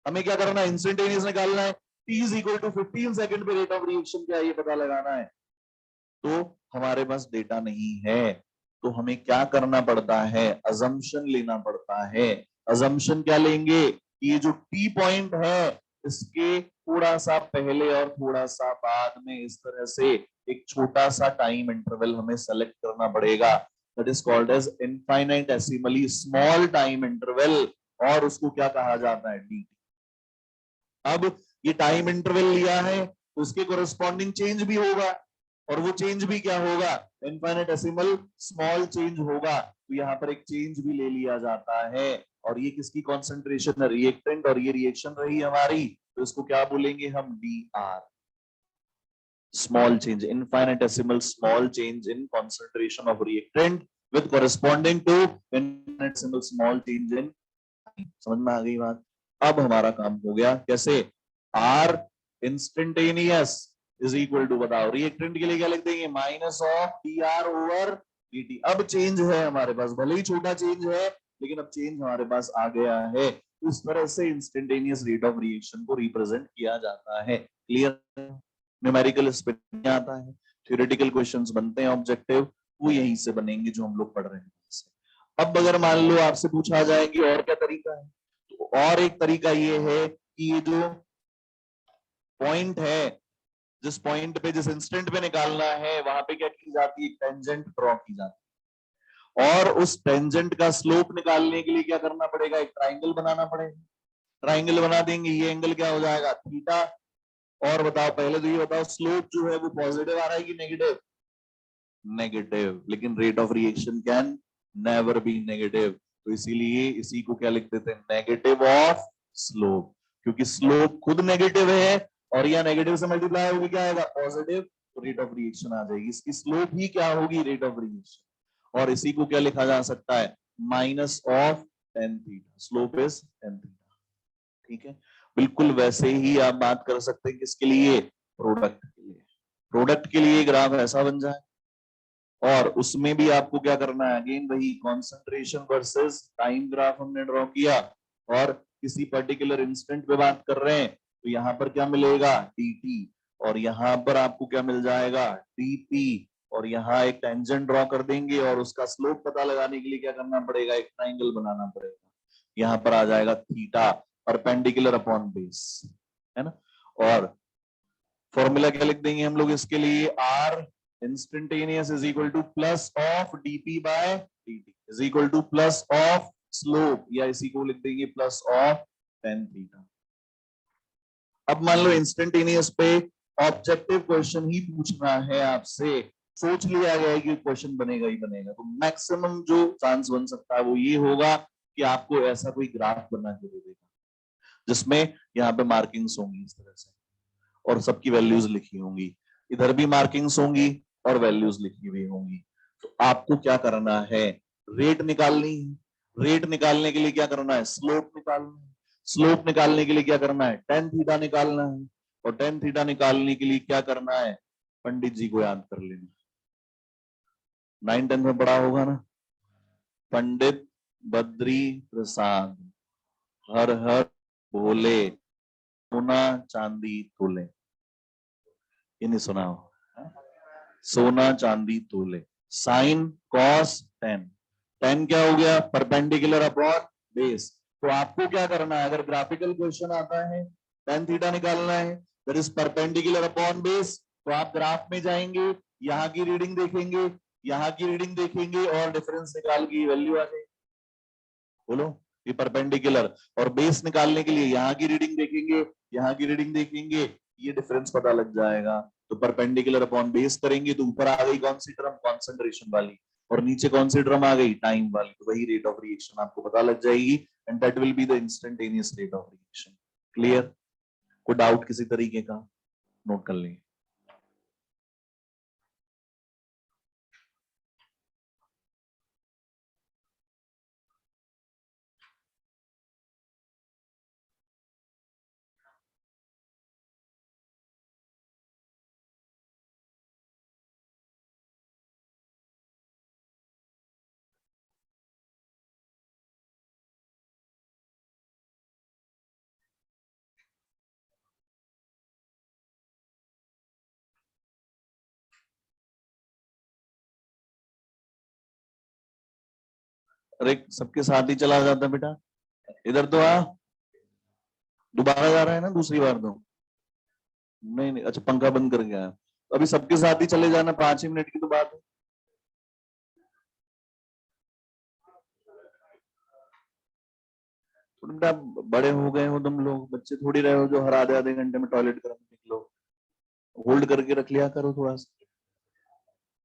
A: हमें क्या करना है? इंस्टेंटेनियस निकालना है। T is equal to 15 second पे रेट ऑफ रिएक्शन क्या है ये पता लगाना है। तो हमारे पास डेटा नहीं है, तो हमें क्या करना पड़ता है? अजम्पशन लेना पड़ता है। अजम्पशन क्या लेंगे? ये जो टी पॉइंट है इसके थोड़ा सा पहले और थोड़ा सा बाद में, इस तरह से एक छोटा सा टाइम इंटरवल हमें सेलेक्ट करना पड़ेगा, that is called as infinitesimally small time interval, और उसको क्या कहा जाता है? डी। अब ये टाइम इंटरवल लिया है, तो उसके कोरस्पॉन्डिंग चेंज भी होगा, और वो चेंज भी क्या होगा, इनफाइनेटेसिमल स्मॉल चेंज होगा। तो यहाँ पर एक चेंज भी ले लिया जाता है, और ये किसकी कॉन्सेंट्रेशन है, रिएक्टेंट, और ये रिएक्शन रही हमारी, तो इसको क्या बोलेंगे हम, D R, small change, infinitesimal small change in concentration of reactant with corresponding to infinitesimal small change in, समझ में आ गई बात। अब हमारा काम हो गया कैसे, R instantaneous is equal to, बताओ रिएक्टेंट के लिए क्या लिख देंगे, minus of D R over D T. अब चेंज है हमारे पास, भले ही छोटा चेंज है लेकिन अब चेंज हमारे पास आ गया है। तो इस तरह से इंस्टेंटेनियस रेट ऑफ रिएक्शन को रिप्रेजेंट किया जाता है। क्लियर, न्यूमेरिकल इस पे नहीं आता है, थ्योरेटिकल क्वेश्चंस बनते हैं ऑब्जेक्टिव, वो यहीं से बनेंगे जो हम लोग पढ़ रहे हैं। अब अगर मान लो आपसे पूछा जाए कि और क्या तरीका है, तो और एक तरीका ये है कि ये जो पॉइंट है, जिस पॉइंट पे, जिस इंस्टेंट पे निकालना है, वहां पे क्या की जाती है, टेंजेंट ड्रॉ की जाती है, और उस टेंजेंट का स्लोप निकालने के लिए क्या करना पड़ेगा, एक ट्राइंगल बनाना पड़ेगा। ट्राइंगल बना देंगे, ये एंगल क्या हो जाएगा, थीटा। और बताओ, पहले तो ये बताओ, स्लोप जो है वो पॉजिटिव आ रहा है कि नेगेटिव, नेगेटिव, लेकिन rate of reaction can never be negative, तो इसीलिए इसी को क्या लिख देते हैं, नेगेटिव ऑफ स्लोप, क्योंकि स्लोप खुद नेगेटिव है, और यह नेगेटिव से मल्टीप्लाई होगी क्या आएगा, पॉजिटिव, तो रेट ऑफ रिएक्शन आ जाएगी, इसकी स्लोप ही क्या होगी, रेट ऑफ रिएक्शन। और इसी को क्या लिखा जा सकता है, minus of tan theta, slope is tan theta. ठीक है, बिल्कुल वैसे ही आप बात कर सकते हैं किसके लिए, प्रोडक्ट के लिए। प्रोडक्ट के लिए ग्राफ ऐसा बन जाए, और उसमें भी आपको क्या करना है, अगेन वही कॉन्सेंट्रेशन वर्सेस टाइम ग्राफ हमने ड्रॉ किया, और किसी पर्टिकुलर इंस्टेंट पे बात कर रहे हैं, तो यहाँ पर क्या मिलेगा, dt, और यहाँ पर आपको क्या मिल जाएगा, dp, और यहाँ एक टेंजेंट ड्रॉ कर देंगे, और उसका स्लोप पता लगाने के लिए क्या करना पड़ेगा, एक ट्राइंगल बनाना पड़ेगा, यहाँ पर आ जाएगा थीटा, परपेंडिकुलर अपॉन बेस, है ना। और फॉर्मूला क्या लिख देंगे हम लोग इसके लिए, r instantaneous is equal to plus of dp by dt is equal to plus of slope, या इसी को लिख देंगे प्लस ऑफ टेन थीटा। अब मान लो इंस्टेंटेनियस पे ऑब्जेक्टिव क्वेश्चन ही पूछना है आपसे, सोच लिया गया है कि क्वेश्चन बनेगा ही बनेगा, तो मैक्सिमम जो चांस बन सकता है वो ये होगा कि आपको ऐसा कोई ग्राफ बना के दे देगा, जिसमें यहाँ पे मार्किंग्स होंगी इस तरह से, और सबकी वैल्यूज लिखी होंगी, इधर भी मार्किंग्स होंगी और वैल्यूज लिखी हुई होंगी। तो आपको क्या करना है, रेट निकालनी है, रेट निकालने के लिए क्या करना है, स्लोप निकालना है, स्लोप निकालने के लिए क्या करना है, टेन थीटा निकालना है, और टेन थीटा निकालने के लिए क्या करना है, पंडित जी को याद कर लेना, 9th-10th में पढ़ा होगा ना, पंडित बद्री प्रसाद, हर हर भोले, सोना चांदी तोले, ये नहीं सुना हो, सोना चांदी तोले, साइन कॉस टेन, टेन क्या हो गया, परपेंडिकुलर अपॉन बेस। तो आपको क्या करना है, अगर ग्राफिकल क्वेश्चन आता है, टेन थीटा निकालना है, that is perpendicular upon base, तो आप ग्राफ में जाएंगे, यहाँ की रीडिंग देखेंगे, यहाँ की रीडिंग देखेंगे, और डिफरेंस निकाल की वैल्यू आ जाएगी। बोलो, ये परपेंडिकुलर, और बेस निकालने के लिए यहाँ की रीडिंग देखेंगे, यहाँ की रीडिंग देखेंगे, ये डिफरेंस पता लग जाएगा। तो परपेंडिकुलर अपॉन बेस करेंगे तो ऊपर आ गई कौन सी टर्म, कॉन्सेंट्रेशन वाली, और नीचे कौन सी टर्म आ गई, टाइम वाली, तो वही रेट ऑफ रिएक्शन आपको पता लग जाएगी, and that will be the instantaneous rate of reaction. Clear, कोई डाउट किसी तरीके का, नोट कर लेंगे। अरे सबके साथ ही चला जाता बेटा, इधर तो आ, दोबारा जा रहा है ना दूसरी बार तो, नहीं नहीं, अच्छा पंखा बंद कर गया, अभी सबके साथ ही चले जाना, 5 ही मिनट की तो बात है। थोड़ा बड़े हो गए हो तुम लोग, बच्चे थोड़ी रहे हो जो हर आधे आधे घंटे में टॉयलेट करने निकलो। होल्ड करके रख लिया करो थोड़ा सा,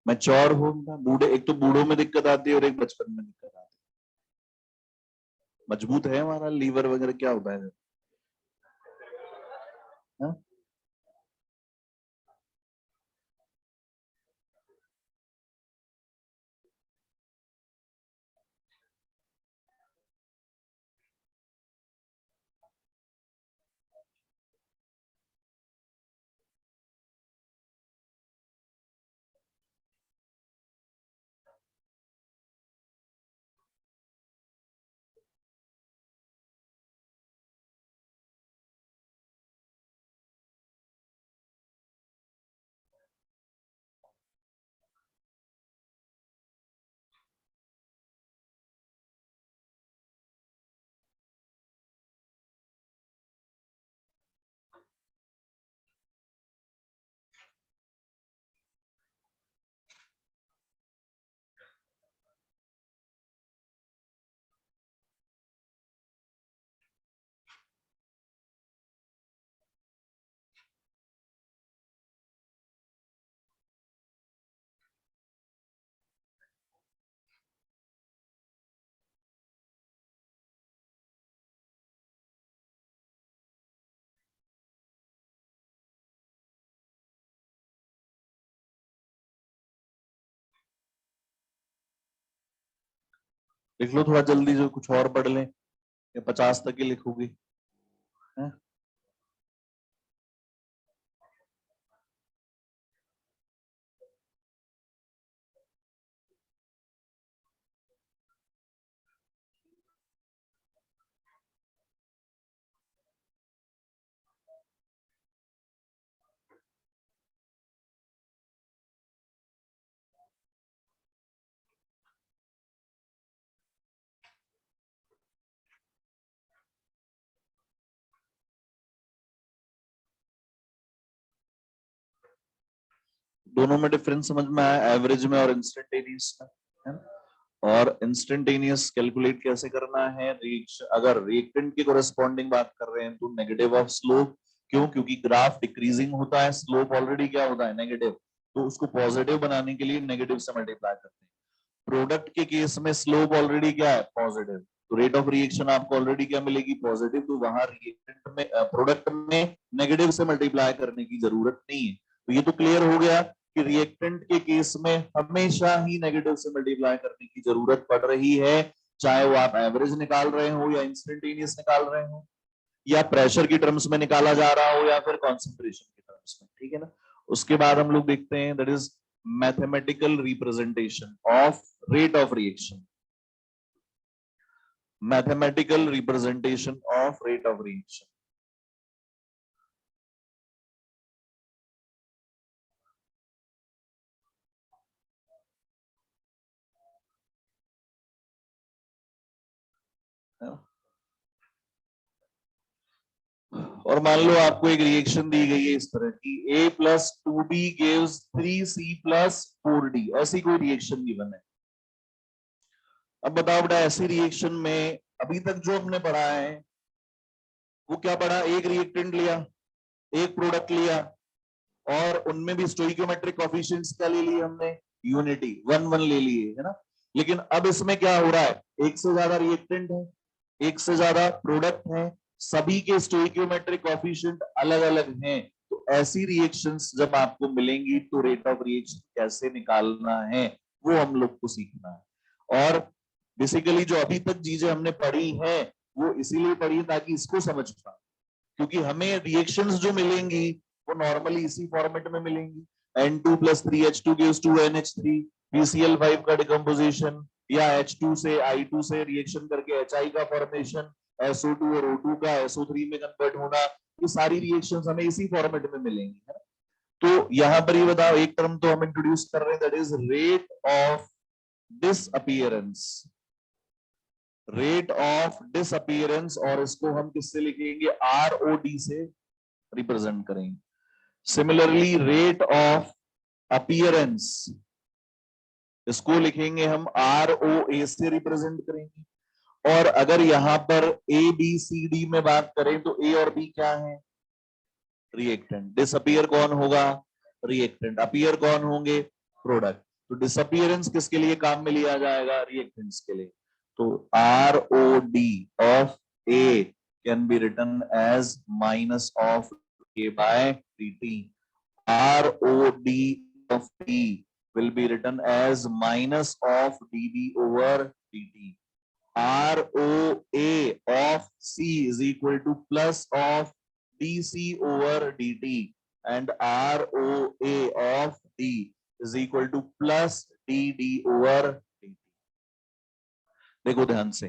A: मैच्योर हो ना। बूढ़े, एक तो बूढ़ों में दिक्कत आती है और एक बचपन में दिक्कत आती है। मजबूत है हमारा लीवर वगैरह, क्या होता है? हाँ? लिख लो थोड़ा जल्दी, जो कुछ और पढ़ लें, या 50 तक ही लिखोगी? हैं? दोनों में डिफरेंस समझ में आया, एवरेज में और इंस्टेंटेनियस में, है ना? और इंस्टेंटेनियस कैलकुलेट कैसे करना है? अगर रिएक्टेंट के कोरेस्पॉन्डिंग बात कर रहे हैं तो नेगेटिव ऑफ स्लोप। क्यों? क्योंकि ग्राफ डिक्रीजिंग होता है, स्लोप ऑलरेडी क्या होता है? नेगेटिव। तो उसको पॉजिटिव बनाने के लिए नेगेटिव से मल्टीप्लाई करते हैं। प्रोडक्ट के केस में स्लोप ऑलरेडी क्या है? पॉजिटिव। तो रेट ऑफ रिएक्शन आपको ऑलरेडी क्या मिलेगी? पॉजिटिव। तो वहां रिएक्टेंट में, प्रोडक्ट में नेगेटिव से मल्टीप्लाई करने की जरूरत नहीं है। तो ये तो क्लियर हो गया कि रिएक्टेंट के केस में हमेशा ही नेगेटिव से मल्टीप्लाई करने की जरूरत पड़ रही है, चाहे वो आप एवरेज निकाल रहे हो या इंस्टेंटेनियस निकाल रहे हो, या प्रेशर की टर्म्स में निकाला जा रहा हो या फिर कॉन्सेंट्रेशन की टर्म्स में। ठीक है ना? उसके बाद हम लोग देखते हैं that is mathematical representation of rate of reaction. Mathematical representation of rate of reaction. और मान लो आपको एक रिएक्शन दी गई है इस तरह की, A+2B gives 3C+4D, ऐसी कोई रिएक्शन गिवन है। अब बताओ बेटा, ऐसी रिएक्शन में अभी तक जो हमने पढ़ा है वो क्या पढ़ा? एक रिएक्टेंट लिया, एक प्रोडक्ट लिया, और उनमें भी स्टोइकियोमेट्रिक कोएफिशिएंट्स क्या ले लिए हमने? यूनिटी, 1 1 ले लिए, है ना? लेकिन अब इसमें क्या हो रहा है? एक से ज्यादा रिएक्टेंट है, एक से ज्यादा प्रोडक्ट है, सभी के स्टोइकियोमेट्रिक कोएफिशिएंट अलग अलग हैं। तो ऐसी रिएक्शंस जब आपको मिलेंगी तो रेट ऑफ रिएक्शन कैसे निकालना है वो हम लोग को सीखना है। और बेसिकली जो अभी तक चीजें हमने पढ़ी हैं वो इसीलिए पढ़ी ताकि इसको समझ पाए, क्योंकि हमें रिएक्शंस जो मिलेंगी वो नॉर्मली इसी फॉर्मेट में मिलेंगी। N2+3H2 gives 2NH3, PCl5 का डिकम्पोजिशन, या H2 से I2 से रिएक्शन करके HI का फॉर्मेशन, SO2 और O2 का SO3 में कन्वर्ट होना, ये सारी रिएक्शंस हमें इसी फॉर्मेट में मिलेंगी, है? तो यहां पर ये बताओ, एक टर्म तो हम इंट्रोड्यूस कर रहे हैं that is rate of disappearance. Rate of disappearance, और इसको हम किससे लिखेंगे? ROD से रिप्रेजेंट करेंगे। सिमिलरली रेट ऑफ अपीयरेंस, इसको लिखेंगे हम ROA से रिप्रेजेंट करेंगे। और अगर यहां पर ABCD में बात करें तो A और B क्या है? रिएक्टेंट। डिसअपियर कौन होगा? रिएक्टेंट। अपीयर कौन होंगे? प्रोडक्ट। तो डिसअपियरेंस किसके लिए काम में लिया जाएगा? रिएक्टेंट्स के लिए। तो ROD of A can be written as minus of A by dt. ROD of B will be written as minus of dB over dt. ROA of C is equal to plus of dC over dt, and ROA of D is equal to plus dD over dt. देखो ध्यान से,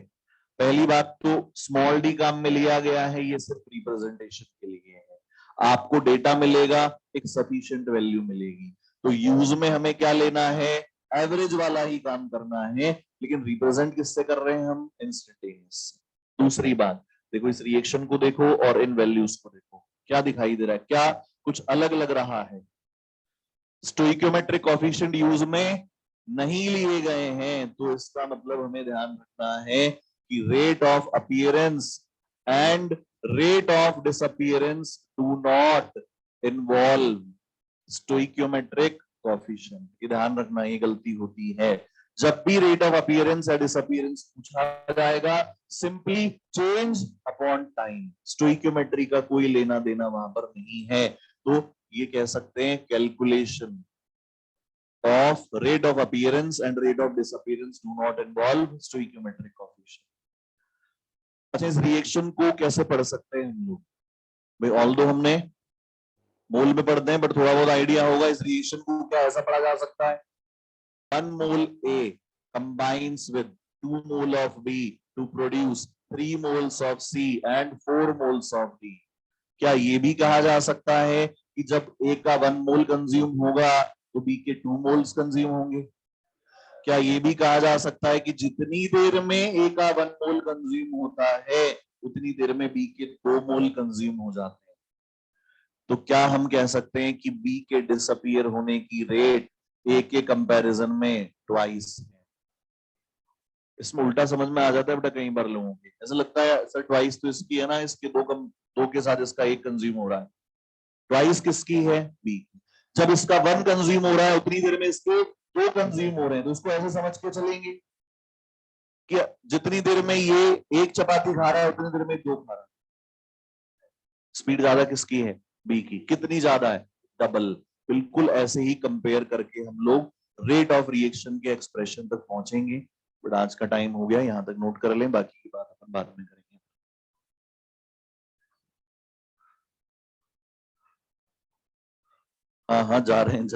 A: पहली बात तो small D काम में लिया गया है, ये सिर्फ रिप्रेजेंटेशन के लिए है। आपको डेटा मिलेगा, एक सफिशिएंट वैल्यू मिलेगी। तो यूज में हमें क्या लेना है? एवरेज वाला ही काम करना है, लेकिन रिप्रेजेंट किससे कर रहे हैं हम? इंस्टेंटेनियस। दूसरी बात देखो, इस रिएक्शन को देखो और इन वैल्यूज को देखो, क्या दिखाई दे रहा है? क्या कुछ अलग लग रहा है? स्टोइकियोमेट्रिक कोएफिशिएंट यूज में नहीं लिए गए हैं, तो इसका मतलब हमें ध्यान रखना है कि rate of appearance and rate of disappearance do not involve stoichiometric coefficient. ये ध्यान रखना, ये गलती होती है। जब भी रेट ऑफ अपीयरेंस या डिसअपीयरेंस पूछा जाएगा, simply change upon time. Stoichiometry का कोई लेना देना वहां पर नहीं है। तो ये कह सकते हैं calculation of rate of appearance and rate of disappearance do not involve stoichiometric coefficient. अच्छा, इस रिएक्शन को कैसे पढ़ सकते हैं हम लोग? भाई ऑल्दो हमने मोल में पढ़ते हैं, बट थोड़ा बहुत आइडिया होगा। इस रिएक्शन को क्या ऐसा पढ़ा जा सकता है? 1 mole A combines with 2 mole of B to produce 3 moles of C and 4 moles of D. क्या ये भी कहा जा सकता है कि जब A का 1 मोल कंज्यूम होगा तो B के 2 मोल्स कंज्यूम होंगे? क्या ये भी कहा जा सकता है कि जितनी देर में A का 1 मोल कंज्यूम होता है, उतनी देर में B के 2 मोल कंज्यूम हो जाते हैं? तो क्या हम कह सकते हैं कि B के डिसअपीयर होने की रेट A के कंपैरिजन में ट्वाइस है? इसमें उल्टा समझ में आ जाता है बेटा कई बार लोगों के, ऐसा लगता है सर ट्वाइस तो इसकी है ना, इसके दो के साथ इसका एक कंज्यूम हो रहा है। ट्वाइस किसकी है? बी। जब इसका 1 कंज्यूम हो रहा है, उतनी देर में इसके 2 कंज्यूम हो रहे हैं, तो उसको ऐसे समझ के चलेंगे कि जितनी देर में ये 1 चपाती खा रहा है, उतनी देर में 2 खा रहा है। स्पीड ज्यादा किसकी है? बी की। कितनी ज्यादा है? डबल। बिल्कुल ऐसे ही कंपेयर करके हम लोग रेट ऑफ रिएक्शन के एक्सप्रेशन तक पहुंचेंगे। बट आज का टाइम हो गया, यहां तक नोट कर लें, बाकी की बात अपन बाद में करेंगे। हाँ हाँ, जा रहे हैं।